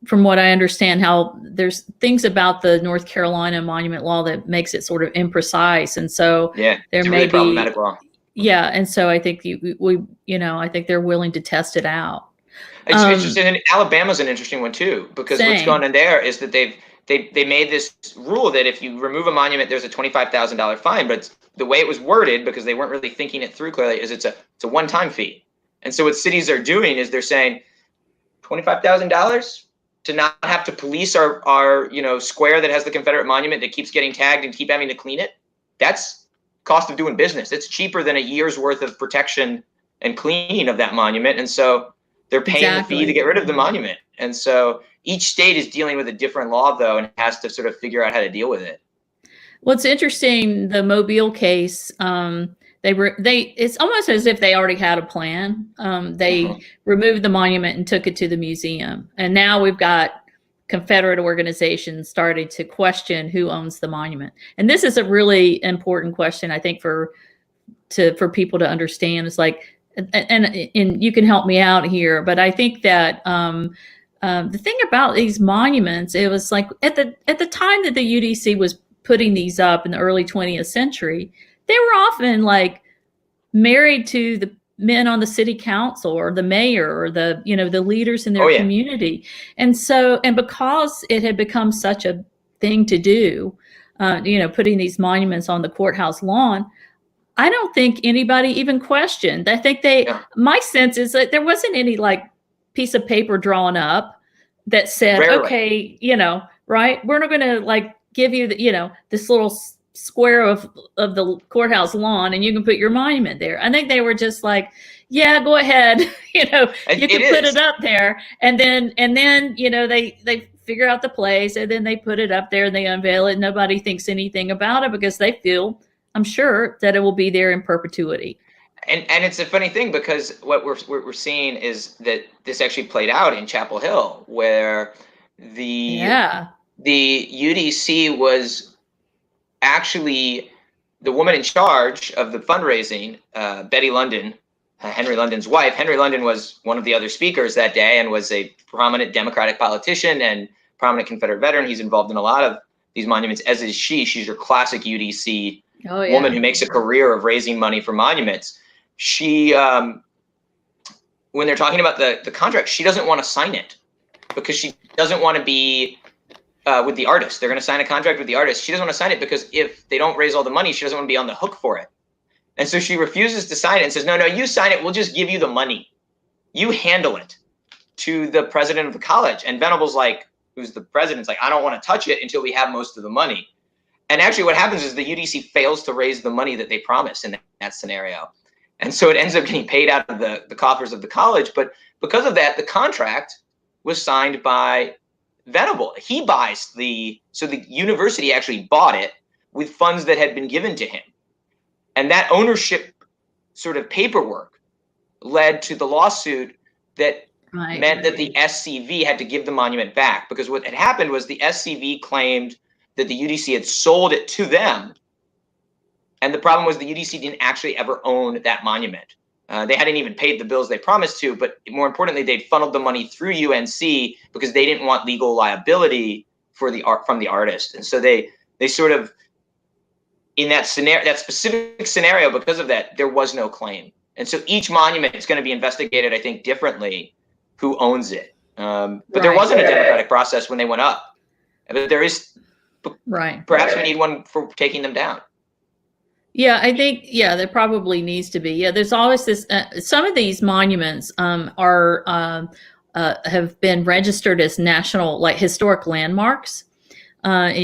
from what I understand, how there's things about the North Carolina monument law that makes it sort of imprecise, and so there may be problematic law. Yeah, and so I think I think they're willing to test it out. It's interesting. And Alabama's an interesting one too, because what's going on there is that they made this rule that if you remove a monument, there's a $25,000 fine. But the way it was worded, because they weren't really thinking it through clearly, is it's a one-time fee. And so what cities are doing is they're saying $25,000 to not have to police our square that has the Confederate monument that keeps getting tagged and keep having to clean it. That's cost of doing business. It's cheaper than a year's worth of protection and cleaning of that monument. And so they're paying the fee to get rid of the monument. And so each state is dealing with a different law, though, and has to sort of figure out how to deal with it. Well, it's interesting, the Mobile case, it's almost as if they already had a plan. They removed the monument and took it to the museum. And now we've got Confederate organizations started to question who owns the monument. And this is a really important question, I think, for people to understand. It's like, and you can help me out here, but I think that the thing about these monuments, it was like at the time that the UDC was putting these up in the early 20th century, they were often like married to the men on the city council or the mayor or the leaders in their community. And so, and because it had become such a thing to do, putting these monuments on the courthouse lawn, I don't think anybody even questioned. I think my sense is that there wasn't any like piece of paper drawn up that said, Rarely. okay, right, we're not going to like give you this little square of the courthouse lawn and you can put your monument there. I think they were just like, yeah, go ahead. You can put it up there. And then they figure out the place and then they put it up there and they unveil it. Nobody thinks anything about it because they feel, I'm sure, that it will be there in perpetuity. And it's a funny thing because what we're seeing is that this actually played out in Chapel Hill, where the UDC was actually the woman in charge of the fundraising, Betty London, Henry London's wife. Henry London was one of the other speakers that day and was a prominent Democratic politician and prominent Confederate veteran. He's involved in a lot of these monuments, as is she. She's your classic UDC woman who makes a career of raising money for monuments. She, when they're talking about the contract, she doesn't want to sign it because she doesn't want to be with the artist. They're going to sign a contract with the artist. She doesn't want to sign it because if they don't raise all the money, she doesn't want to be on the hook for it. And so she refuses to sign it and says, no, you sign it. We'll just give you the money. You handle it, to the president of the college. And Venable's like, who's the president's like, I don't want to touch it until we have most of the money. And actually what happens is the UDC fails to raise the money that they promised in that scenario. And so it ends up getting paid out of the coffers of the college. But because of that, the contract was signed by Venable. He buys so the university actually bought it with funds that had been given to him. And that ownership sort of paperwork led to the lawsuit that meant that the SCV had to give the monument back, because what had happened was the SCV claimed that the UDC had sold it to them. And the problem was the UDC didn't actually ever own that monument. They hadn't even paid the bills they promised to, but more importantly, they'd funneled the money through UNC because they didn't want legal liability for from the artist. And so they sort of, in that scenario, that specific scenario, because of that, there was no claim. And so each monument is going to be investigated, I think, differently, who owns it. But there wasn't a democratic process when they went up. But there is, perhaps we need one for taking them down. Yeah, I think, there probably needs to be. Yeah, there's always this, some of these monuments have been registered as national, like historic landmarks,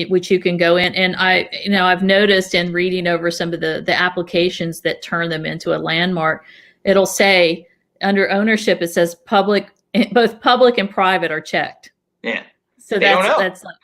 which you can go in. And I've noticed in reading over some of the applications that turn them into a landmark, it'll say under ownership, it says both public and private are checked. Yeah. So that's like,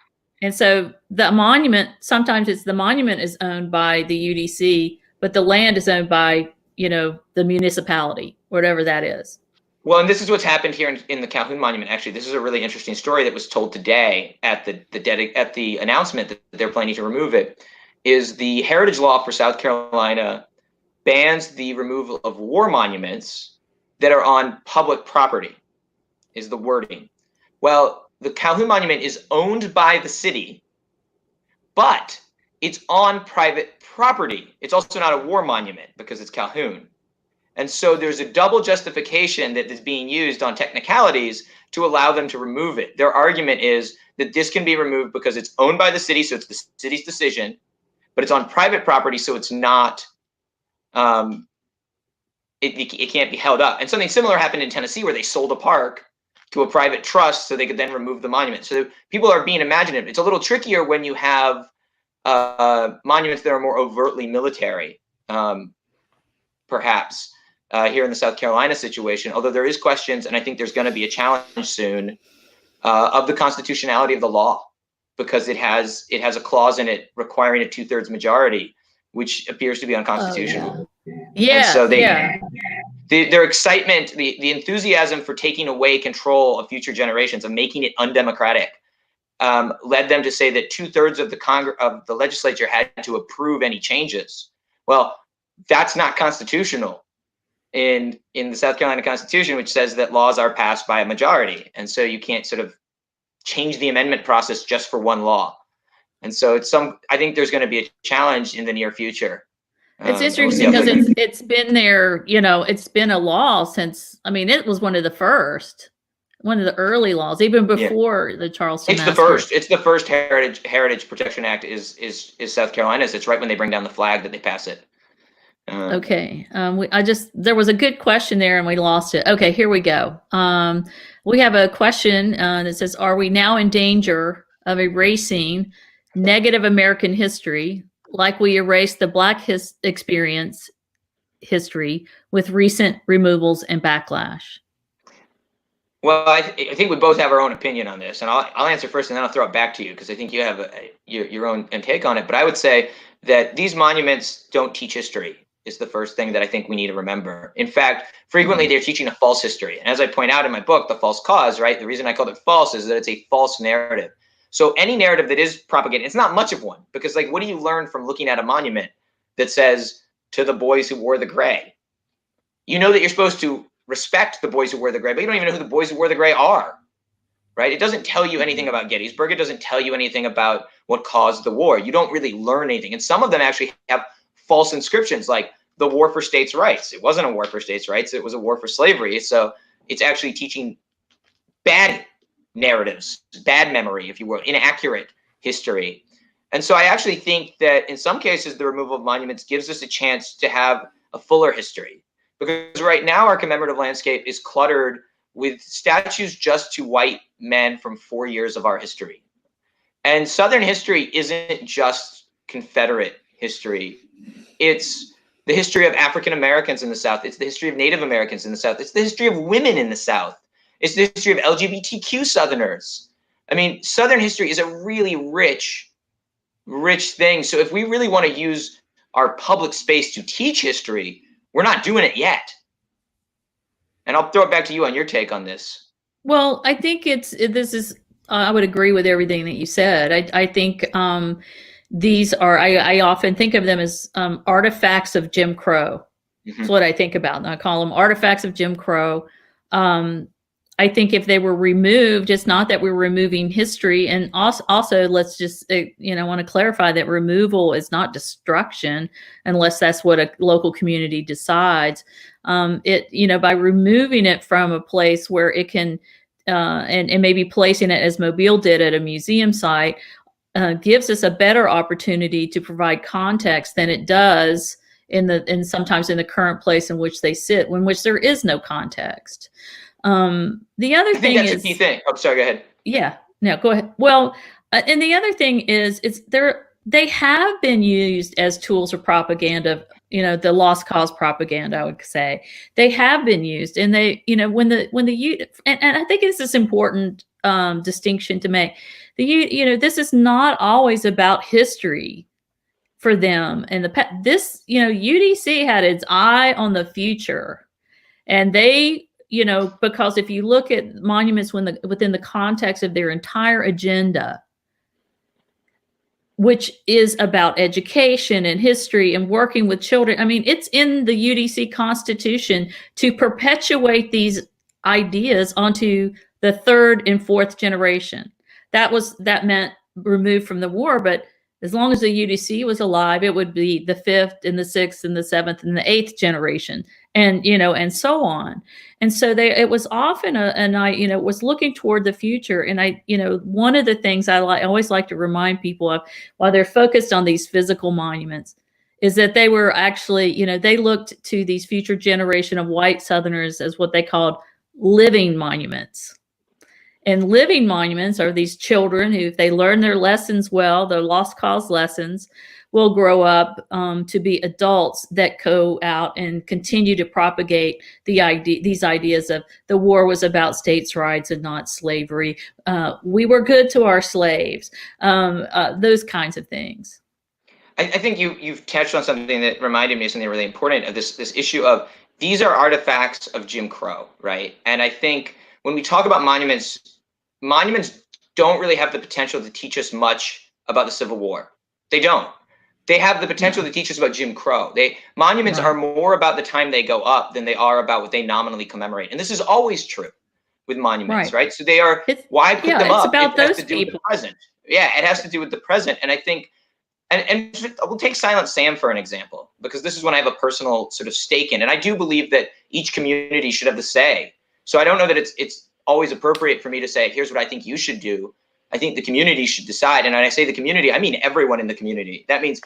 and so the monument, sometimes the monument is owned by the UDC, but the land is owned by, the municipality, whatever that is. Well, and this is what's happened here in the Calhoun Monument. Actually, this is a really interesting story that was told today at the announcement that they're planning to remove it. Is the heritage law for South Carolina bans the removal of war monuments that are on public property, is the wording. Well, the Calhoun Monument is owned by the city, but it's on private property. It's also not a war monument because it's Calhoun. And so there's a double justification that is being used on technicalities to allow them to remove it. Their argument is that this can be removed because it's owned by the city, so it's the city's decision, but it's on private property, so it's not, it can't be held up. And something similar happened in Tennessee where they sold a park to a private trust so they could then remove the monument. So people are being imaginative. It's a little trickier when you have monuments that are more overtly military, perhaps, here in the South Carolina situation, although there is questions, and I think there's going to be a challenge soon, of the constitutionality of the law, because it has a clause in it requiring a 2/3 majority, which appears to be unconstitutional. Yeah. And so their excitement, the enthusiasm for taking away control of future generations, of making it undemocratic, led them to say that 2/3 of the legislature had to approve any changes. Well, that's not constitutional in the South Carolina Constitution, which says that laws are passed by a majority, and so you can't sort of change the amendment process just for one law. And so I think there's going to be a challenge in the near future. It's interesting because it's been there, it's been a law since, it was one of the first. the early laws, even before the Charleston Massacre. It's the first Heritage Protection Act is South Carolina's. It's right when they bring down the flag that they pass it. Okay. There was a good question there and we lost it. Okay, here we go. We have a question that says, are we now in danger of erasing negative American history like we erased the Black experience history with recent removals and backlash? Well, I think we both have our own opinion on this, and I'll answer first, and then I'll throw it back to you because I think you have your own take on it. But I would say that these monuments don't teach history is the first thing that I think we need to remember. In fact, frequently they're teaching a false history. And as I point out in my book, The False Cause, right? The reason I called it false is that it's a false narrative. So any narrative that is propagated, it's not much of one, because like, what do you learn from looking at a monument that says to the boys who wore the gray? You know that you're supposed to respect the boys who wear the gray, but you don't even know who the boys who wore the gray are, right? It doesn't tell you anything about Gettysburg. It doesn't tell you anything about what caused the war. You don't really learn anything. And some of them actually have false inscriptions, like the war for states' rights. It wasn't a war for states' rights. It was a war for slavery. So it's actually teaching bad narratives, bad memory, if you will, inaccurate history. And so I actually think that in some cases, the removal of monuments gives us a chance to have a fuller history. Because right now, our commemorative landscape is cluttered with statues just to white men from 4 years of our history. And Southern history isn't just Confederate history. It's the history of African Americans in the South. It's the history of Native Americans in the South. It's the history of women in the South. It's the history of LGBTQ Southerners. I mean, Southern history is a really rich thing. So if we really want to use our public space to teach history, we're not doing it yet. And I'll throw it back to you on your take on this. Well, I think I would agree with everything that you said. I think these are, I often think of them as artifacts of Jim Crow. That's what I think about. And I call them artifacts of Jim Crow. I think if they were removed, it's not that we're removing history. And also let's just, want to clarify that removal is not destruction unless that's what a local community decides. By removing it from a place where it can, and maybe placing it as Mobile did at a museum site, gives us a better opportunity to provide context than it does sometimes in the current place in which they sit, in which there is no context. The other thing that's a key thing. Oh, sorry, go ahead. Yeah, no, go ahead. Well, and the other thing is they have been used as tools of propaganda, the lost cause propaganda, I would say. They have been used, and they, and I think it's this important distinction to make. This is not always about history for them. And this, UDC had its eye on the future, and they, because if you look at monuments within the context of their entire agenda, which is about education and history and working with children. I mean, it's in the UDC Constitution to perpetuate these ideas onto the third and fourth generation. That meant removed from the war, but as long as the UDC was alive, it would be the fifth and the sixth and the seventh and the eighth generation, and and so on. And so it was often was looking toward the future. And one of the things I always like to remind people of while they're focused on these physical monuments is that they were actually, they looked to these future generation of white Southerners as what they called living monuments. And living monuments are these children who, if they learn their lessons well, their lost cause lessons, will grow up to be adults that go out and continue to propagate these ideas of the war was about states' rights and not slavery. We were good to our slaves. Those kinds of things. I think you've touched on something that reminded me of something really important of this issue of these are artifacts of Jim Crow, right? And I think when we talk about monuments don't really have the potential to teach us much about the Civil War. They don't. They have the potential to teach us about Jim Crow. Monuments are more about the time they go up than they are about what they nominally commemorate. And this is always true with monuments, right? So they are, why put them up? It's about it those has to do people. with the present. Yeah, it has to do with the present. And I think, and we'll take Silent Sam for an example, because this is one I have a personal sort of stake in. And I do believe that each community should have the say. So I don't know that it's always appropriate for me to say, here's what I think you should do. I think the community should decide. And when I say the community, I mean everyone in the community. That means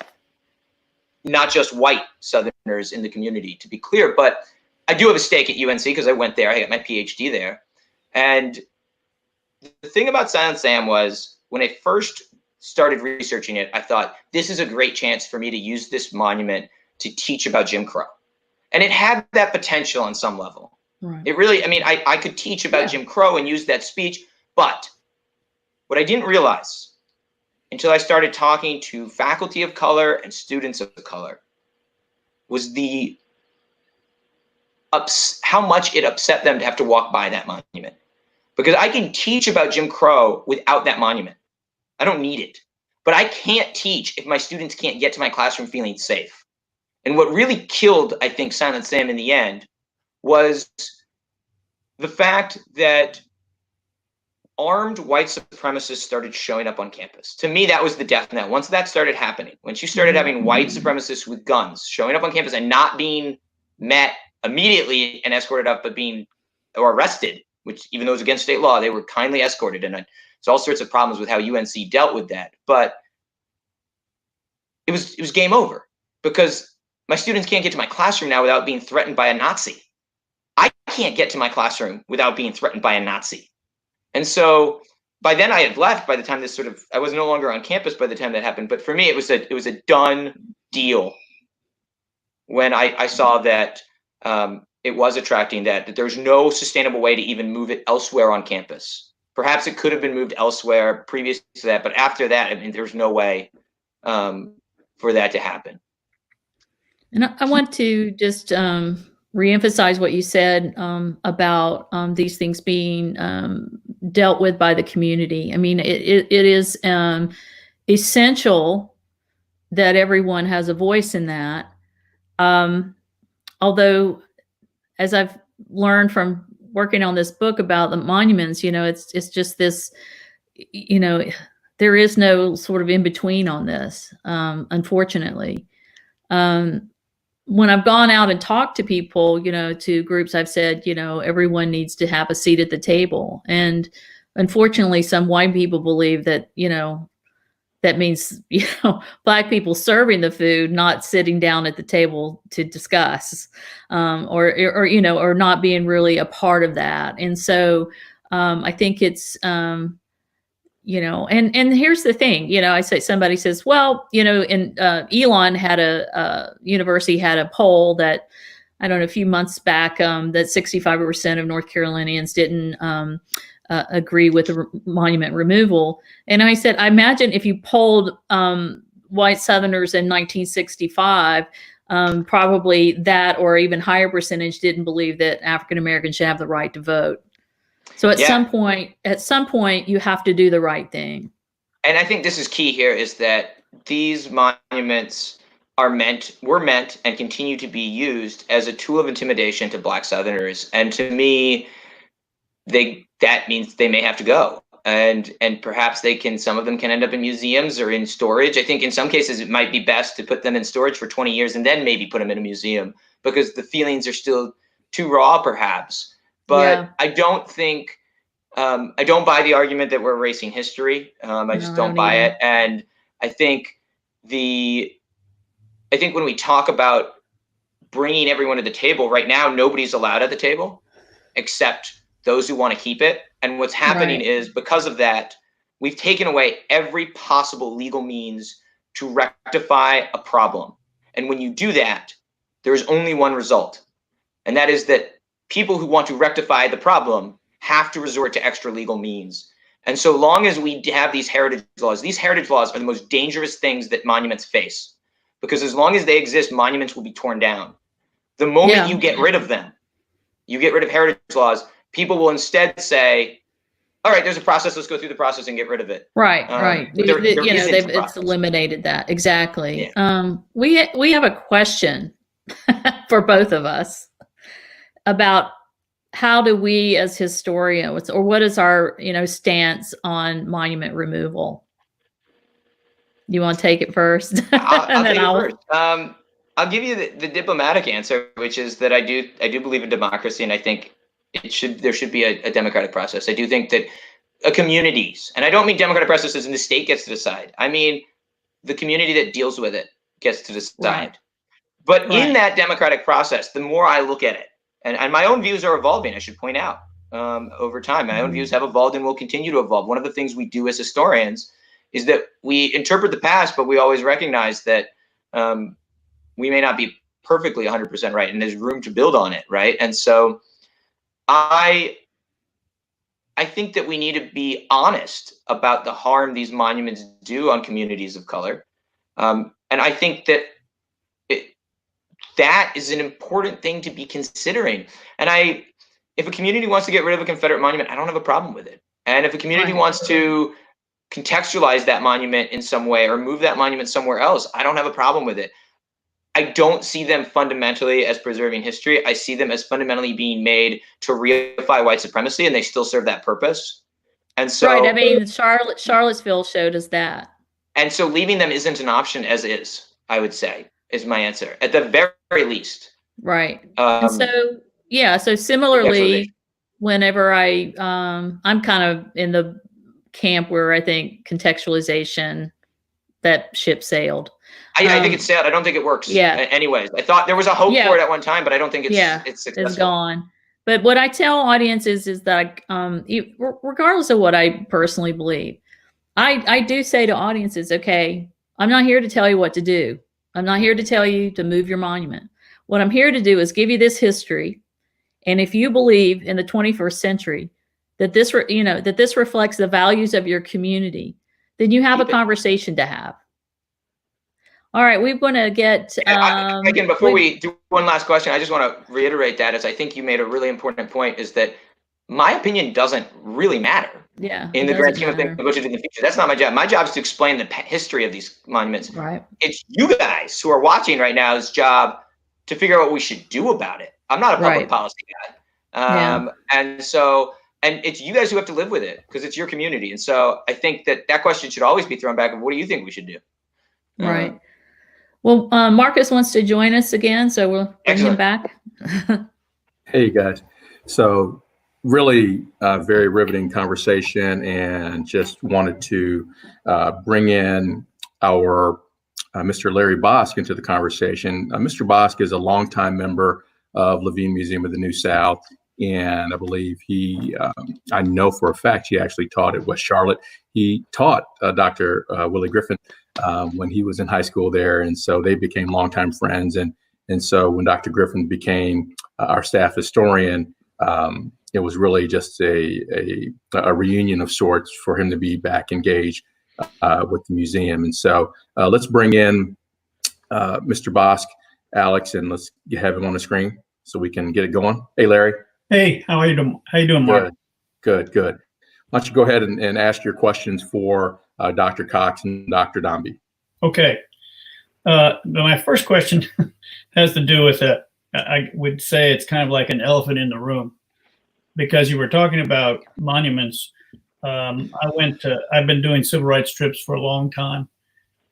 not just white Southerners in the community, to be clear. But I do have a stake at UNC because I went there. I got my PhD there. And the thing about Silent Sam was, when I first started researching it, I thought, this is a great chance for me to use this monument to teach about Jim Crow. And it had that potential on some level. Right. It really, I mean, I could teach about Jim Crow and use that speech. But what I didn't realize until I started talking to faculty of color and students of color was how much it upset them to have to walk by that monument. Because I can teach about Jim Crow without that monument. I don't need it. But I can't teach if my students can't get to my classroom feeling safe. And what really killed, I think, Silent Sam in the end was the fact that armed white supremacists started showing up on campus. To me, that was the death knell. Once that started happening, once you started having white supremacists with guns showing up on campus and not being met immediately and escorted up, but being arrested, which even though it was against state law, they were kindly escorted. And there's all sorts of problems with how UNC dealt with that. But it was game over, because my students can't get to my classroom now without being threatened by a Nazi. I can't get to my classroom without being threatened by a Nazi. And so by then I had left. By the time I was no longer on campus by the time that happened. But for me, it was a done deal when I saw that it was attracting that there's no sustainable way to even move it elsewhere on campus. Perhaps it could have been moved elsewhere previous to that, but after that, I mean, there's no way for that to happen. And I want to just reemphasize what you said about these things being dealt with by the community. I mean, it is essential that everyone has a voice in that. Although, as I've learned from working on this book about the monuments, it's just this, there is no sort of in between on this, unfortunately. When I've gone out and talked to people, to groups, I've said, everyone needs to have a seat at the table. And unfortunately, some white people believe that, that means, Black people serving the food, not sitting down at the table to discuss, or not being really a part of that. And so I think it's, and here's the thing, somebody says, well, and Elon had university had a poll that, I don't know, a few months back, that 65% of North Carolinians didn't agree with the monument removal. And I said, I imagine if you polled white Southerners in 1965, probably that or even higher percentage didn't believe that African Americans should have the right to vote. So at some point, you have to do the right thing. And I think this is key here, is that these monuments were meant and continue to be used as a tool of intimidation to Black Southerners. And to me, that means they may have to go. And perhaps some of them can end up in museums or in storage. I think in some cases it might be best to put them in storage for 20 years and then maybe put them in a museum, because the feelings are still too raw, perhaps. But I don't think, I don't buy the argument that we're erasing history. I just don't buy it. And I think when we talk about bringing everyone to the table, right now, nobody's allowed at the table except those who want to keep it. And what's happening is, because of that, we've taken away every possible legal means to rectify a problem. And when you do that, there's only one result. And that is that people who want to rectify the problem have to resort to extra legal means. And so long as we have these heritage laws are the most dangerous things that monuments face, because as long as they exist, monuments will be torn down. The moment you get rid of them, you get rid of heritage laws, people will instead say, all right, there's a process, let's go through the process and get rid of it. Right. It's eliminated that. Exactly. Yeah. We have a question for both of us about how do we as historians, or what is our, stance on monument removal? You want to take it first? I'll give you the diplomatic answer, which is that I do believe in democracy, and I think there should be a democratic process. I do think that communities, and I don't mean democratic processes and the state gets to decide. I mean the community that deals with it gets to decide. Right. But in that democratic process, the more I look at it, and my own views are evolving, I should point out, over time. My own views have evolved and will continue to evolve. One of the things we do as historians is that we interpret the past, but we always recognize that we may not be perfectly 100% right, and there's room to build on it, right? And so I think that we need to be honest about the harm these monuments do on communities of color. And I think that that is an important thing to be considering. And if a community wants to get rid of a Confederate monument, I don't have a problem with it. And if a community wants to contextualize that monument in some way or move that monument somewhere else, I don't have a problem with it. I don't see them fundamentally as preserving history. I see them as fundamentally being made to reify white supremacy, and they still serve that purpose. And so, right. I mean, Charlottesville showed us that. And so leaving them isn't an option as is, I would say, is my answer, at the very least. Right. And so, yeah. So similarly, whenever I'm kind of in the camp where I think contextualization, that ship sailed. I think it's sad. I don't think it works. Yeah. Anyways, I thought there was a hope for it at one time, but I don't think it's successful. It's gone. But what I tell audiences is that regardless of what I personally believe, I do say to audiences, okay, I'm not here to tell you what to do. I'm not here to tell you to move your monument. What I'm here to do is give you this history. And if you believe in the 21st century that this reflects the values of your community, then you have a conversation to have. All right, we're going to get... again, before we do one last question, I just want to reiterate that, as I think you made a really important point, is that my opinion doesn't really matter. Yeah. In the grand scheme of things, in the future. That's not my job. My job is to explain the history of these monuments. Right. It's you guys who are watching right now's job to figure out what we should do about it. I'm not a public policy guy. And it's you guys who have to live with it, because it's your community. And so I think that question should always be thrown back of, what do you think we should do? Right. Well, Marcus wants to join us again, so we'll bring him back. Hey, guys. So really very riveting conversation, and just wanted to bring in our Mr. Larry Bosk into the conversation. Mr. Bosk is a longtime member of Levine Museum of the New South, and I believe I know for a fact he actually taught at West Charlotte. He taught Dr. Willie Griffin when he was in high school there, and so they became longtime friends. And so when Dr. Griffin became our staff historian, it was really just a reunion of sorts for him to be back engaged with the museum. And so let's bring in Mr. Bosk, Alex, and let's have him on the screen so we can get it going. Hey, Larry. Hey, how are you doing? How you doing, Mark? Good. Why don't you go ahead and ask your questions for Dr. Cox and Dr. Domby. Okay. My first question has to do with I would say it's kind of like an elephant in the room, because you were talking about monuments. I've been doing civil rights trips for a long time,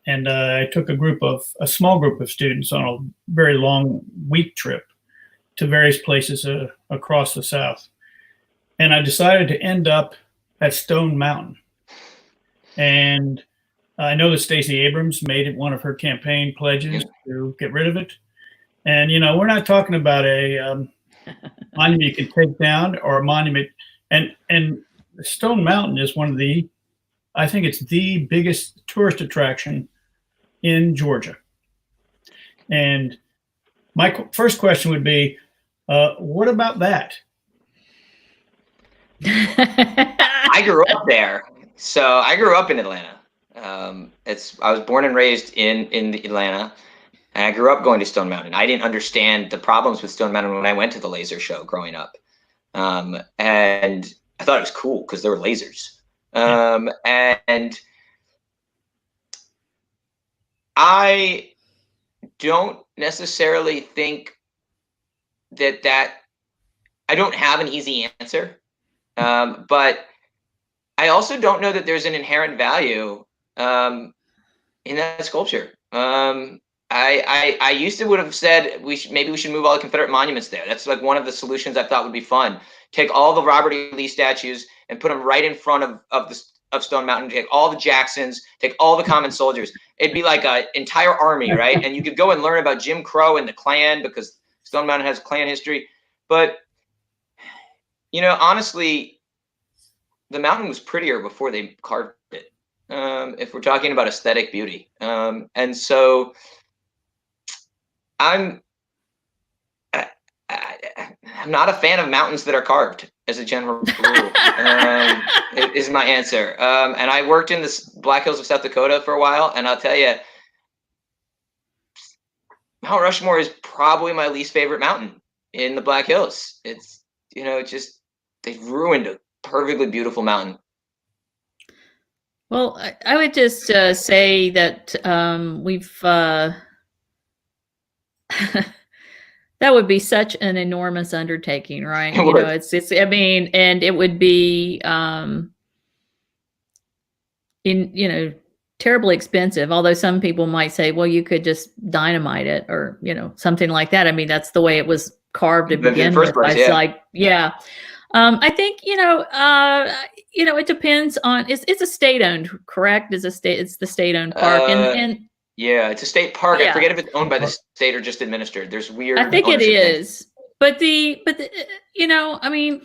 and I took a small group of students on a very long week trip to various places across the South. And I decided to end up at Stone Mountain. And I know that Stacey Abrams made it one of her campaign pledges to get rid of it. And, we're not talking about a monument you can take down, or a monument. And Stone Mountain is I think it's the biggest tourist attraction in Georgia. And my first question would be, what about that? I grew up there. So I grew up in Atlanta. I was born and raised in Atlanta, and I grew up going to Stone Mountain. I didn't understand the problems with Stone Mountain when I went to the laser show growing up. And I thought it was cool because there were lasers. And I don't necessarily think that I don't have an easy answer. But I also don't know that there's an inherent value in that sculpture. I I used to would have said maybe we should move all the Confederate monuments there. That's like one of the solutions I thought would be fun. Take all the Robert E. Lee statues and put them right in front of Stone Mountain. Take all the Jacksons, take all the common soldiers. It'd be like an entire army, right? And you could go and learn about Jim Crow and the Klan, because Stone Mountain has Klan history. But honestly, the mountain was prettier before they carved it. If we're talking about aesthetic beauty, and so I'm not a fan of mountains that are carved, as a general rule. Is my answer. And I worked in the Black Hills of South Dakota for a while, and I'll tell you, Mount Rushmore is probably my least favorite mountain in the Black Hills. It's they've ruined a perfectly beautiful mountain. Well, I would just say that we've that would be such an enormous undertaking, right? It's I mean, and it would be terribly expensive. Although some people might say, well, you could just dynamite it, or something like that. I mean, that's the way it was carved to begin with. I think it depends on. It's a state-owned, correct? It's the state-owned park, and yeah, it's a state park. Yeah. I forget if it's owned by the state or just administered. There's weird. I think it is, but I mean,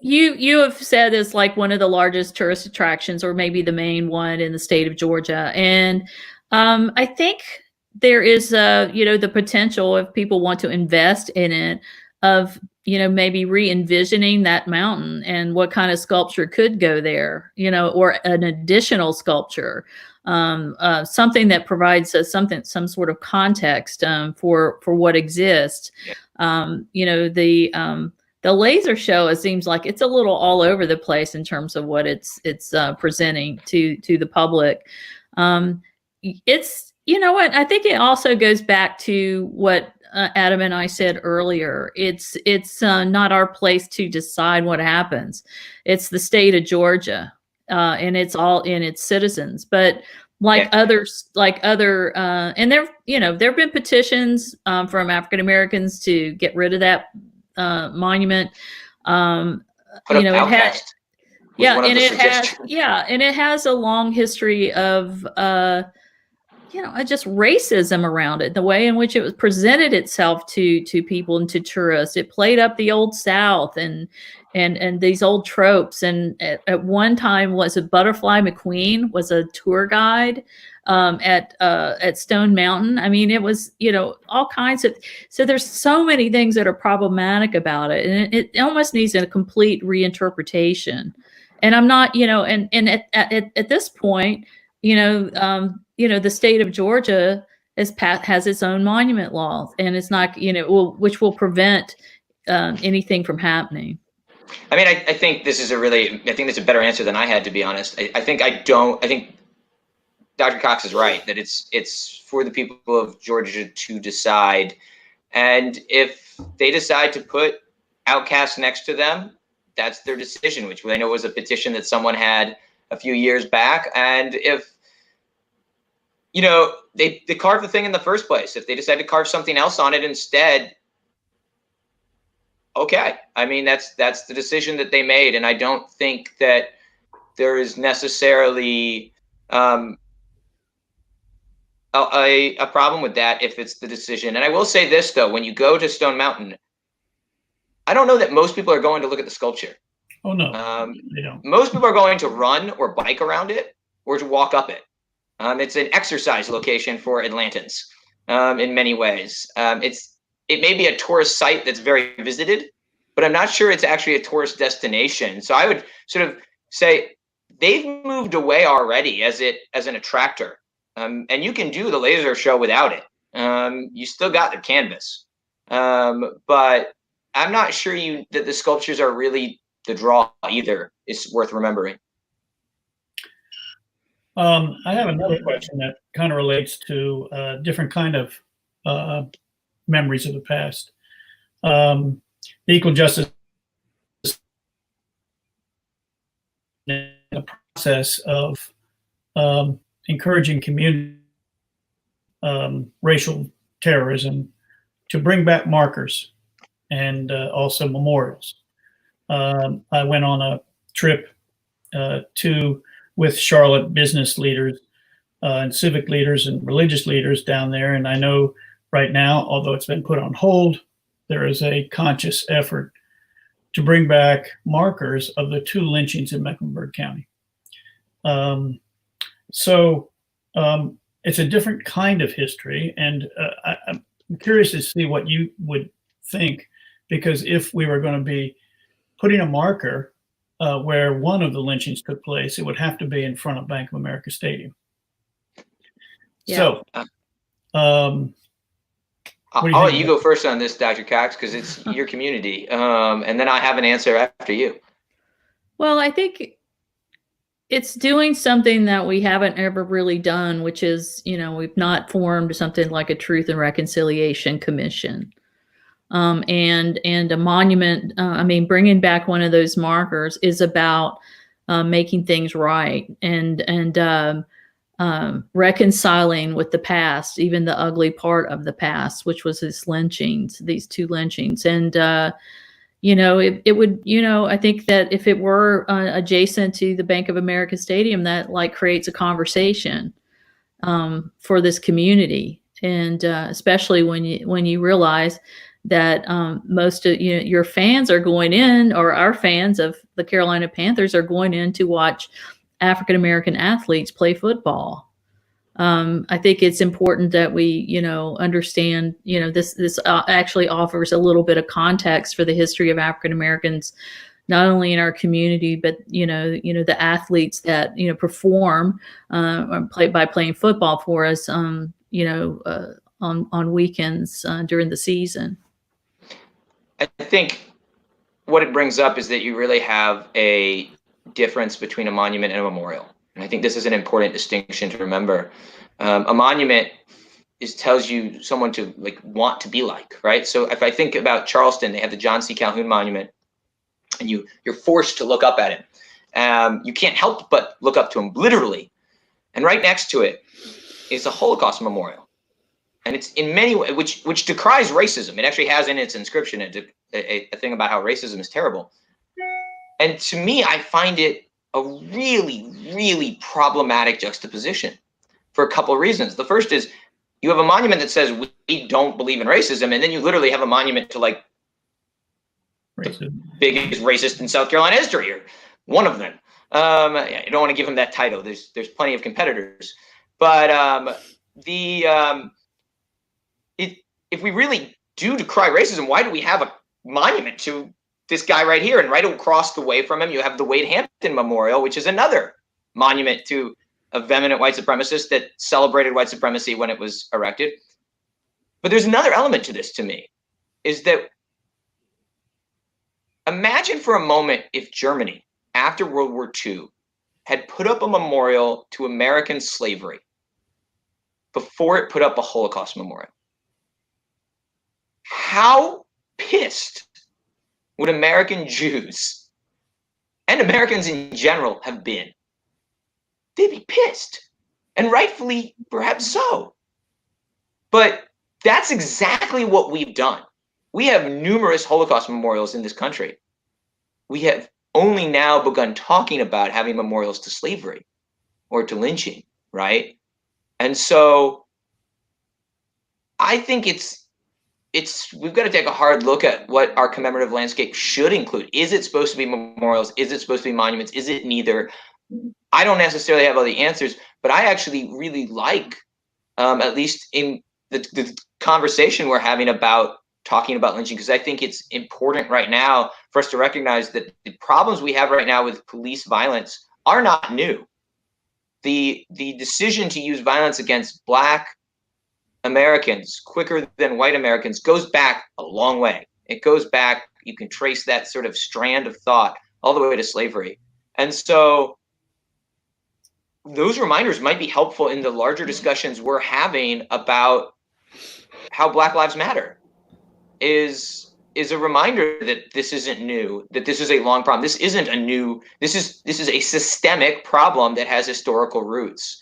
you have said it's like one of the largest tourist attractions, or maybe the main one in the state of Georgia, and I think there is the potential, if people want to invest in it, of maybe re-envisioning that mountain and what kind of sculpture could go there, or an additional sculpture, something that provides some sort of context for what exists. The laser show, it seems like it's a little all over the place in terms of what it's presenting to the public. It's what I think it also goes back to what Adam and I said earlier. It's not our place to decide what happens. It's the state of Georgia, and it's all in its citizens. But and there have been petitions from African Americans to get rid of that monument. And it has a long history of just racism around it, the way in which it was presented itself to people and to tourists. It played up the Old South and these old tropes. And at one time, was it Butterfly McQueen was a tour guide at Stone Mountain. I mean, it was all kinds of. So there's so many things that are problematic about it, and it almost needs a complete reinterpretation. And I'm not, and at this point, the state of Georgia has its own monument laws, and it's not, which will prevent anything from happening. I mean, I think this is I think that's a better answer than I had, to be honest. I think Dr. Cox is right that it's for the people of Georgia to decide. And if they decide to put Outcast next to them, that's their decision, which I know was a petition that someone had a few years back. And if they carved the thing in the first place, if they decide to carve something else on it instead, okay. I mean, that's the decision that they made, and I don't think that there is necessarily a problem with that if it's the decision. And I will say this, though: when you go to Stone Mountain, I don't know that most people are going to look at the sculpture. Oh no, they don't. Most people are going to run or bike around it, or to walk up it. It's an exercise location for Atlantans in many ways. It may be a tourist site that's very visited, but I'm not sure it's actually a tourist destination. So I would sort of say they've moved away already as an attractor. And you can do the laser show without it. You still got the canvas. But I'm not sure that the sculptures are really the draw either. It's worth remembering. I have another question that kind of relates to different kind of memories of the past. The equal justice, the process of encouraging community racial terrorism, to bring back markers and also memorials. I went on a trip with Charlotte business leaders and civic leaders and religious leaders down there. And I know right now, although it's been put on hold, there is a conscious effort to bring back markers of the 2 lynchings in Mecklenburg County. It's a different kind of history. And I'm curious to see what you would think, because if we were going to be putting a marker where one of the lynchings took place, it would have to be in front of Bank of America Stadium. Yeah. So, I'll let you go first on this, Dr. Cox, because it's your community, and then I have an answer after you. Well, I think it's doing something that we haven't ever really done, which is, we've not formed something like a Truth and Reconciliation Commission. And a monument, bringing back one of those markers is about making things right and reconciling with the past, even the ugly part of the past, which was these 2 lynchings. And, it would, I think that if it were adjacent to the Bank of America Stadium, that creates a conversation for this community. And especially when you realize that most of your fans are going in, or our fans of the Carolina Panthers are going in to watch African American athletes play football. I think it's important that we, understand, this actually offers a little bit of context for the history of African Americans, not only in our community, but the athletes that perform by playing football for us, on weekends during the season. I think what it brings up is that you really have a difference between a monument and a memorial. And I think this is an important distinction to remember. A monument tells you someone to want to be like, right? So if I think about Charleston, they have the John C. Calhoun Monument, and you're forced to look up at him. You can't help but look up to him, literally. And right next to it is a Holocaust memorial. And it's in many ways, which decries racism. It actually has in its inscription a thing about how racism is terrible. And to me, I find it a really, really problematic juxtaposition for a couple of reasons. The first is you have a monument that says we don't believe in racism, and then you literally have a monument to the biggest racist in South Carolina history, or one of them. I don't want to give him that title. There's plenty of competitors, but if we really do decry racism, why do we have a monument to this guy right here? And right across the way from him, you have the Wade Hampton Memorial, which is another monument to a vehement white supremacist that celebrated white supremacy when it was erected. But there's another element to this to me, is that imagine for a moment if Germany, after World War II, had put up a memorial to American slavery before it put up a Holocaust memorial. How pissed would American Jews and Americans in general have been? They'd be pissed, and rightfully, perhaps so. But that's exactly what we've done. We have numerous Holocaust memorials in this country. We have only now begun talking about having memorials to slavery or to lynching, right? And so I think we've got to take a hard look at what our commemorative landscape should include. Is it supposed to be memorials? Is it supposed to be monuments? Is it neither? I don't necessarily have all the answers, but I actually really like, at least in the conversation we're having about talking about lynching, because I think it's important right now for us to recognize that the problems we have right now with police violence are not new. The decision to use violence against Black Americans quicker than white Americans goes back a long way. It goes back, you can trace that sort of strand of thought all the way to slavery. And so those reminders might be helpful in the larger discussions we're having about how Black Lives Matter is a reminder that this isn't new, that this is a long problem. This isn't a new, this is a systemic problem that has historical roots.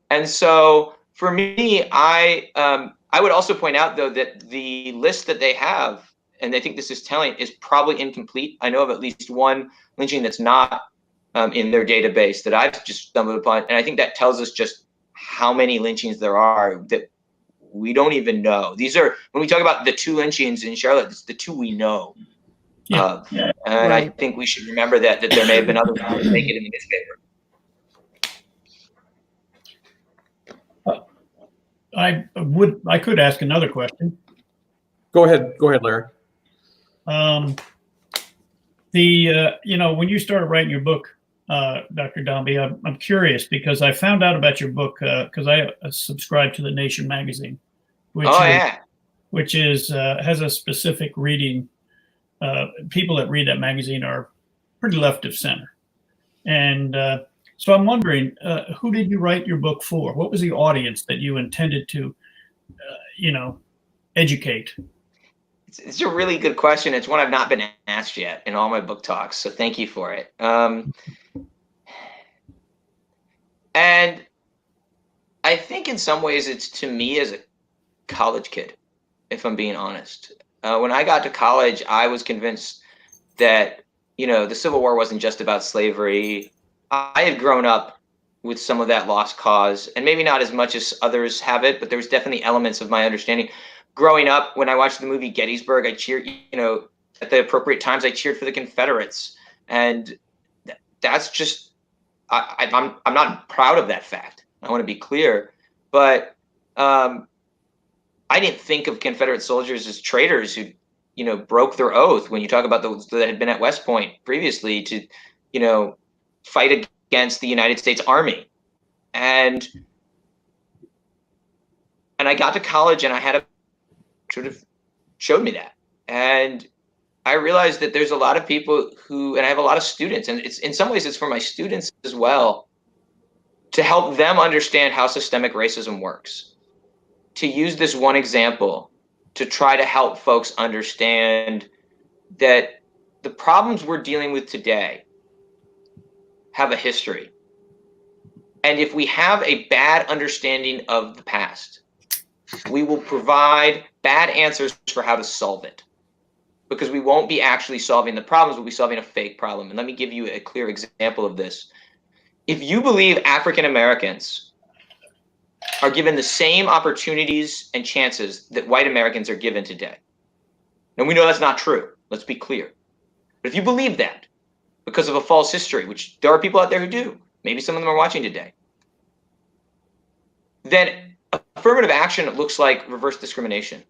And so For me, I would also point out, though, that the list that they have, and I think this is telling, is probably incomplete. I know of at least one lynching that's not in their database that I've just stumbled upon, and I think that tells us just how many lynchings there are that we don't even know. These are, when we talk about the 2 lynchings in Charlotte, it's the 2 we know of. And I Right. think we should remember that there may have been others that make it in the newspaper. I could ask another question. Go ahead, Larry. When you started writing your book, Dr. Domby, I'm curious because I found out about your book because I subscribe to the Nation magazine, which has a specific reading. People that read that magazine are pretty left of center, and so I'm wondering, who did you write your book for? What was the audience that you intended to, educate? It's a really good question. It's one I've not been asked yet in all my book talks, so thank you for it. And I think in some ways it's to me as a college kid, if I'm being honest. When I got to college, I was convinced that, the Civil War wasn't just about slavery. I had grown up with some of that lost cause, and maybe not as much as others have it, but there was definitely elements of my understanding. Growing up, when I watched the movie Gettysburg, I cheered, at the appropriate times, I cheered for the Confederates. And that's just, I'm not proud of that fact. I want to be clear, but I didn't think of Confederate soldiers as traitors who, broke their oath. When you talk about those that had been at West Point previously to, fight against the United States Army. And I got to college and I had a sort of showed me that. And I realized that there's a lot of people who, and I have a lot of students, and it's in some ways it's for my students as well, to help them understand how systemic racism works. To use this one example to try to help folks understand that the problems we're dealing with today have a history. And if we have a bad understanding of the past, we will provide bad answers for how to solve it, because we won't be actually solving the problems, we'll be solving a fake problem. And let me give you a clear example of this. If you believe African Americans are given the same opportunities and chances that white Americans are given today, and we know that's not true, let's be clear. But if you believe that because of a false history, which there are people out there who do, maybe some of them are watching today, then affirmative action looks like reverse discrimination.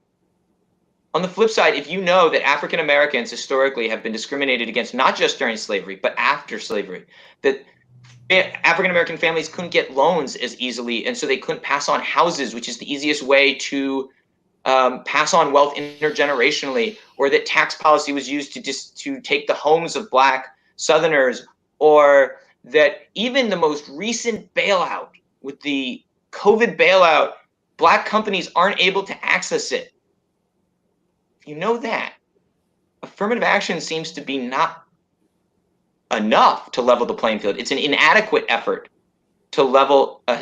On the flip side, if you know that African Americans historically have been discriminated against, not just during slavery, but after slavery, that African American families couldn't get loans as easily, and so they couldn't pass on houses, which is the easiest way to pass on wealth intergenerationally, or that tax policy was used to take the homes of Black Southerners, or that even the most recent bailout with the COVID bailout, Black companies aren't able to access it. If you know that, affirmative action seems to be not enough to level the playing field. It's an inadequate effort to level to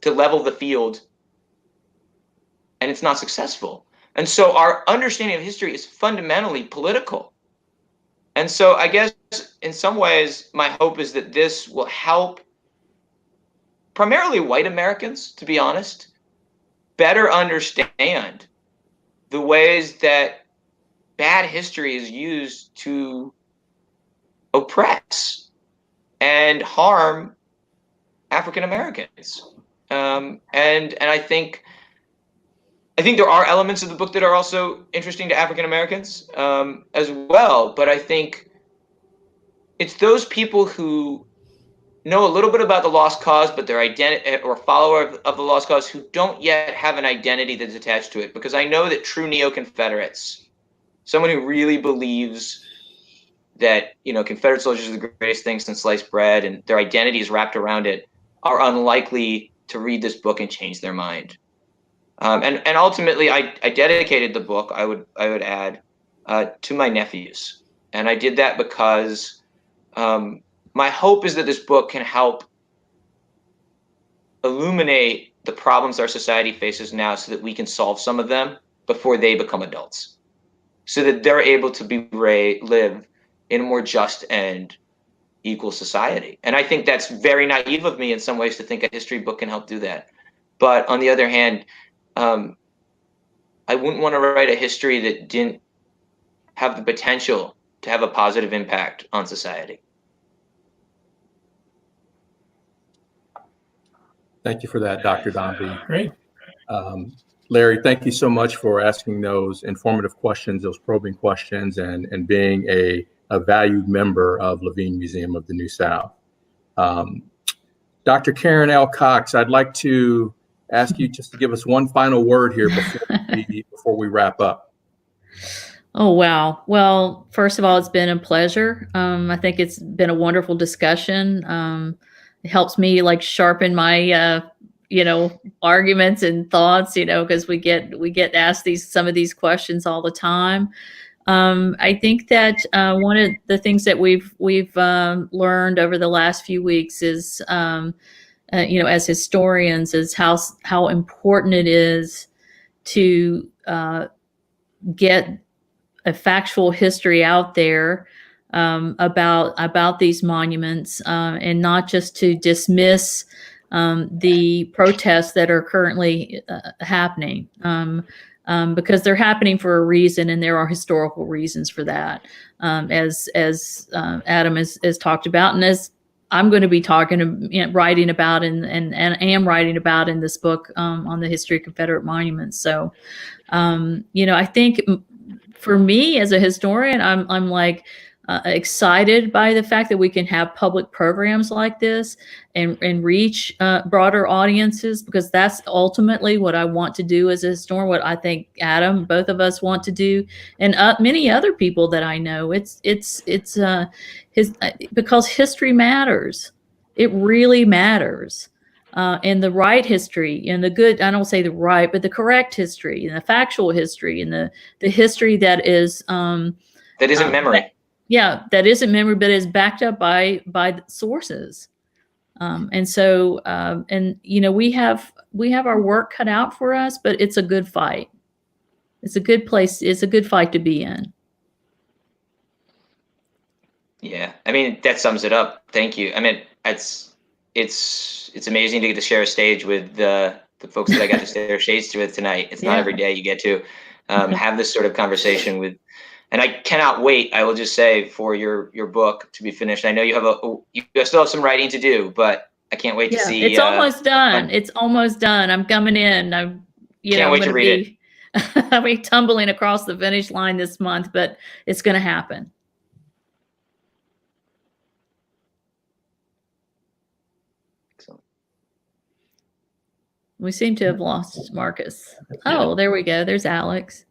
level the field, and it's not successful. And so our understanding of history is fundamentally political. And so I guess in some ways, my hope is that this will help primarily white Americans, to be honest, better understand the ways that bad history is used to oppress and harm African Americans. And I think there are elements of the book that are also interesting to African Americans as well. But I think it's those people who know a little bit about the lost cause, but their identity or follower of the lost cause who don't yet have an identity that's attached to it. Because I know that true neo-Confederates, someone who really believes that, Confederate soldiers are the greatest thing since sliced bread and their identity is wrapped around it, are unlikely to read this book and change their mind. And ultimately, I dedicated the book, I would add, to my nephews. And I did that because my hope is that this book can help illuminate the problems our society faces now so that we can solve some of them before they become adults, so that they're able to live in a more just and equal society. And I think that's very naive of me in some ways to think a history book can help do that. But on the other hand, I wouldn't want to write a history that didn't have the potential to have a positive impact on society. Thank you for that, Dr. Domby. Great. Larry, thank you so much for asking those informative questions, those probing questions, and being a valued member of Levine Museum of the New South. Dr. Karen L. Cox, I'd like to ask you just to give us one final word here before we wrap up. Oh, wow. Well, first of all, it's been a pleasure. I think it's been a wonderful discussion. It helps me like sharpen my, arguments and thoughts, because we get asked some of these questions all the time. I think that one of the things that we've learned over the last few weeks is, as historians, is how important it is to get a factual history out there about these monuments, and not just to dismiss the protests that are currently happening, because they're happening for a reason, and there are historical reasons for that, as Adam has talked about, and as I'm going to be writing about and am writing about in this book on the history of Confederate monuments. So, I think for me as a historian, I'm like excited by the fact that we can have public programs like this and reach broader audiences, because that's ultimately what I want to do as a historian, what I think Adam, both of us want to do, and many other people that I know. It's because history matters. It really matters. And the right history and the good, I don't say the right, but the correct history and the factual history and the history that is that isn't memory. That isn't memory, but is backed up by the sources. And so we have our work cut out for us, but it's a good fight. It's a good place. It's a good fight to be in. Yeah, I mean, that sums it up. Thank you. I mean, it's amazing to get to share a stage with the folks that I got to share shades with tonight. It's not every day you get to have this sort of conversation with, and I cannot wait. I will just say, for your book to be finished. I know you still have some writing to do, but I can't wait to see. It's almost done. It's almost done. I'm coming in. Can't wait to read it. I'll be tumbling across the finish line this month, but it's going to happen. We seem to have lost Marcus. Oh, there we go. There's Alex.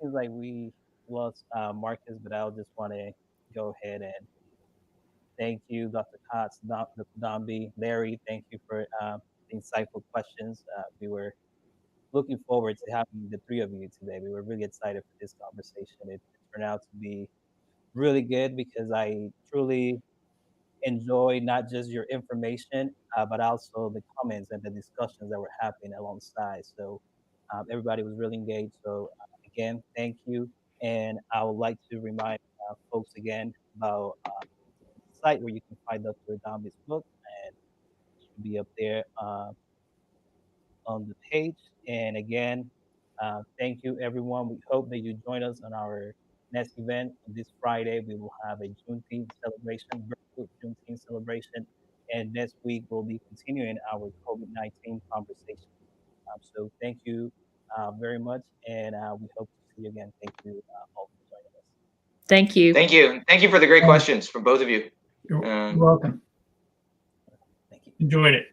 Seems like we lost Marcus, but I just want to go ahead and thank you, Dr. Cox, Dr. Domby, Larry. Thank you for insightful questions. We were looking forward to having the three of you today. We were really excited for this conversation. It turned out to be really good because I truly enjoy not just your information, but also the comments and the discussions that were happening alongside. So everybody was really engaged. So again, thank you. And I would like to remind folks again about the site where you can find Dr. Domby's book, and it should be up there on the page. And again, thank you, everyone. We hope that you join us on our next event this Friday. We will have a Juneteenth celebration, virtual Juneteenth celebration, and next week we'll be continuing our COVID-19 conversation. So thank you very much, and we hope to see you again. Thank you all for joining us. Thank you. Thank you. Thank you for the great questions from both of you. You're welcome. Thank you. Enjoyed it.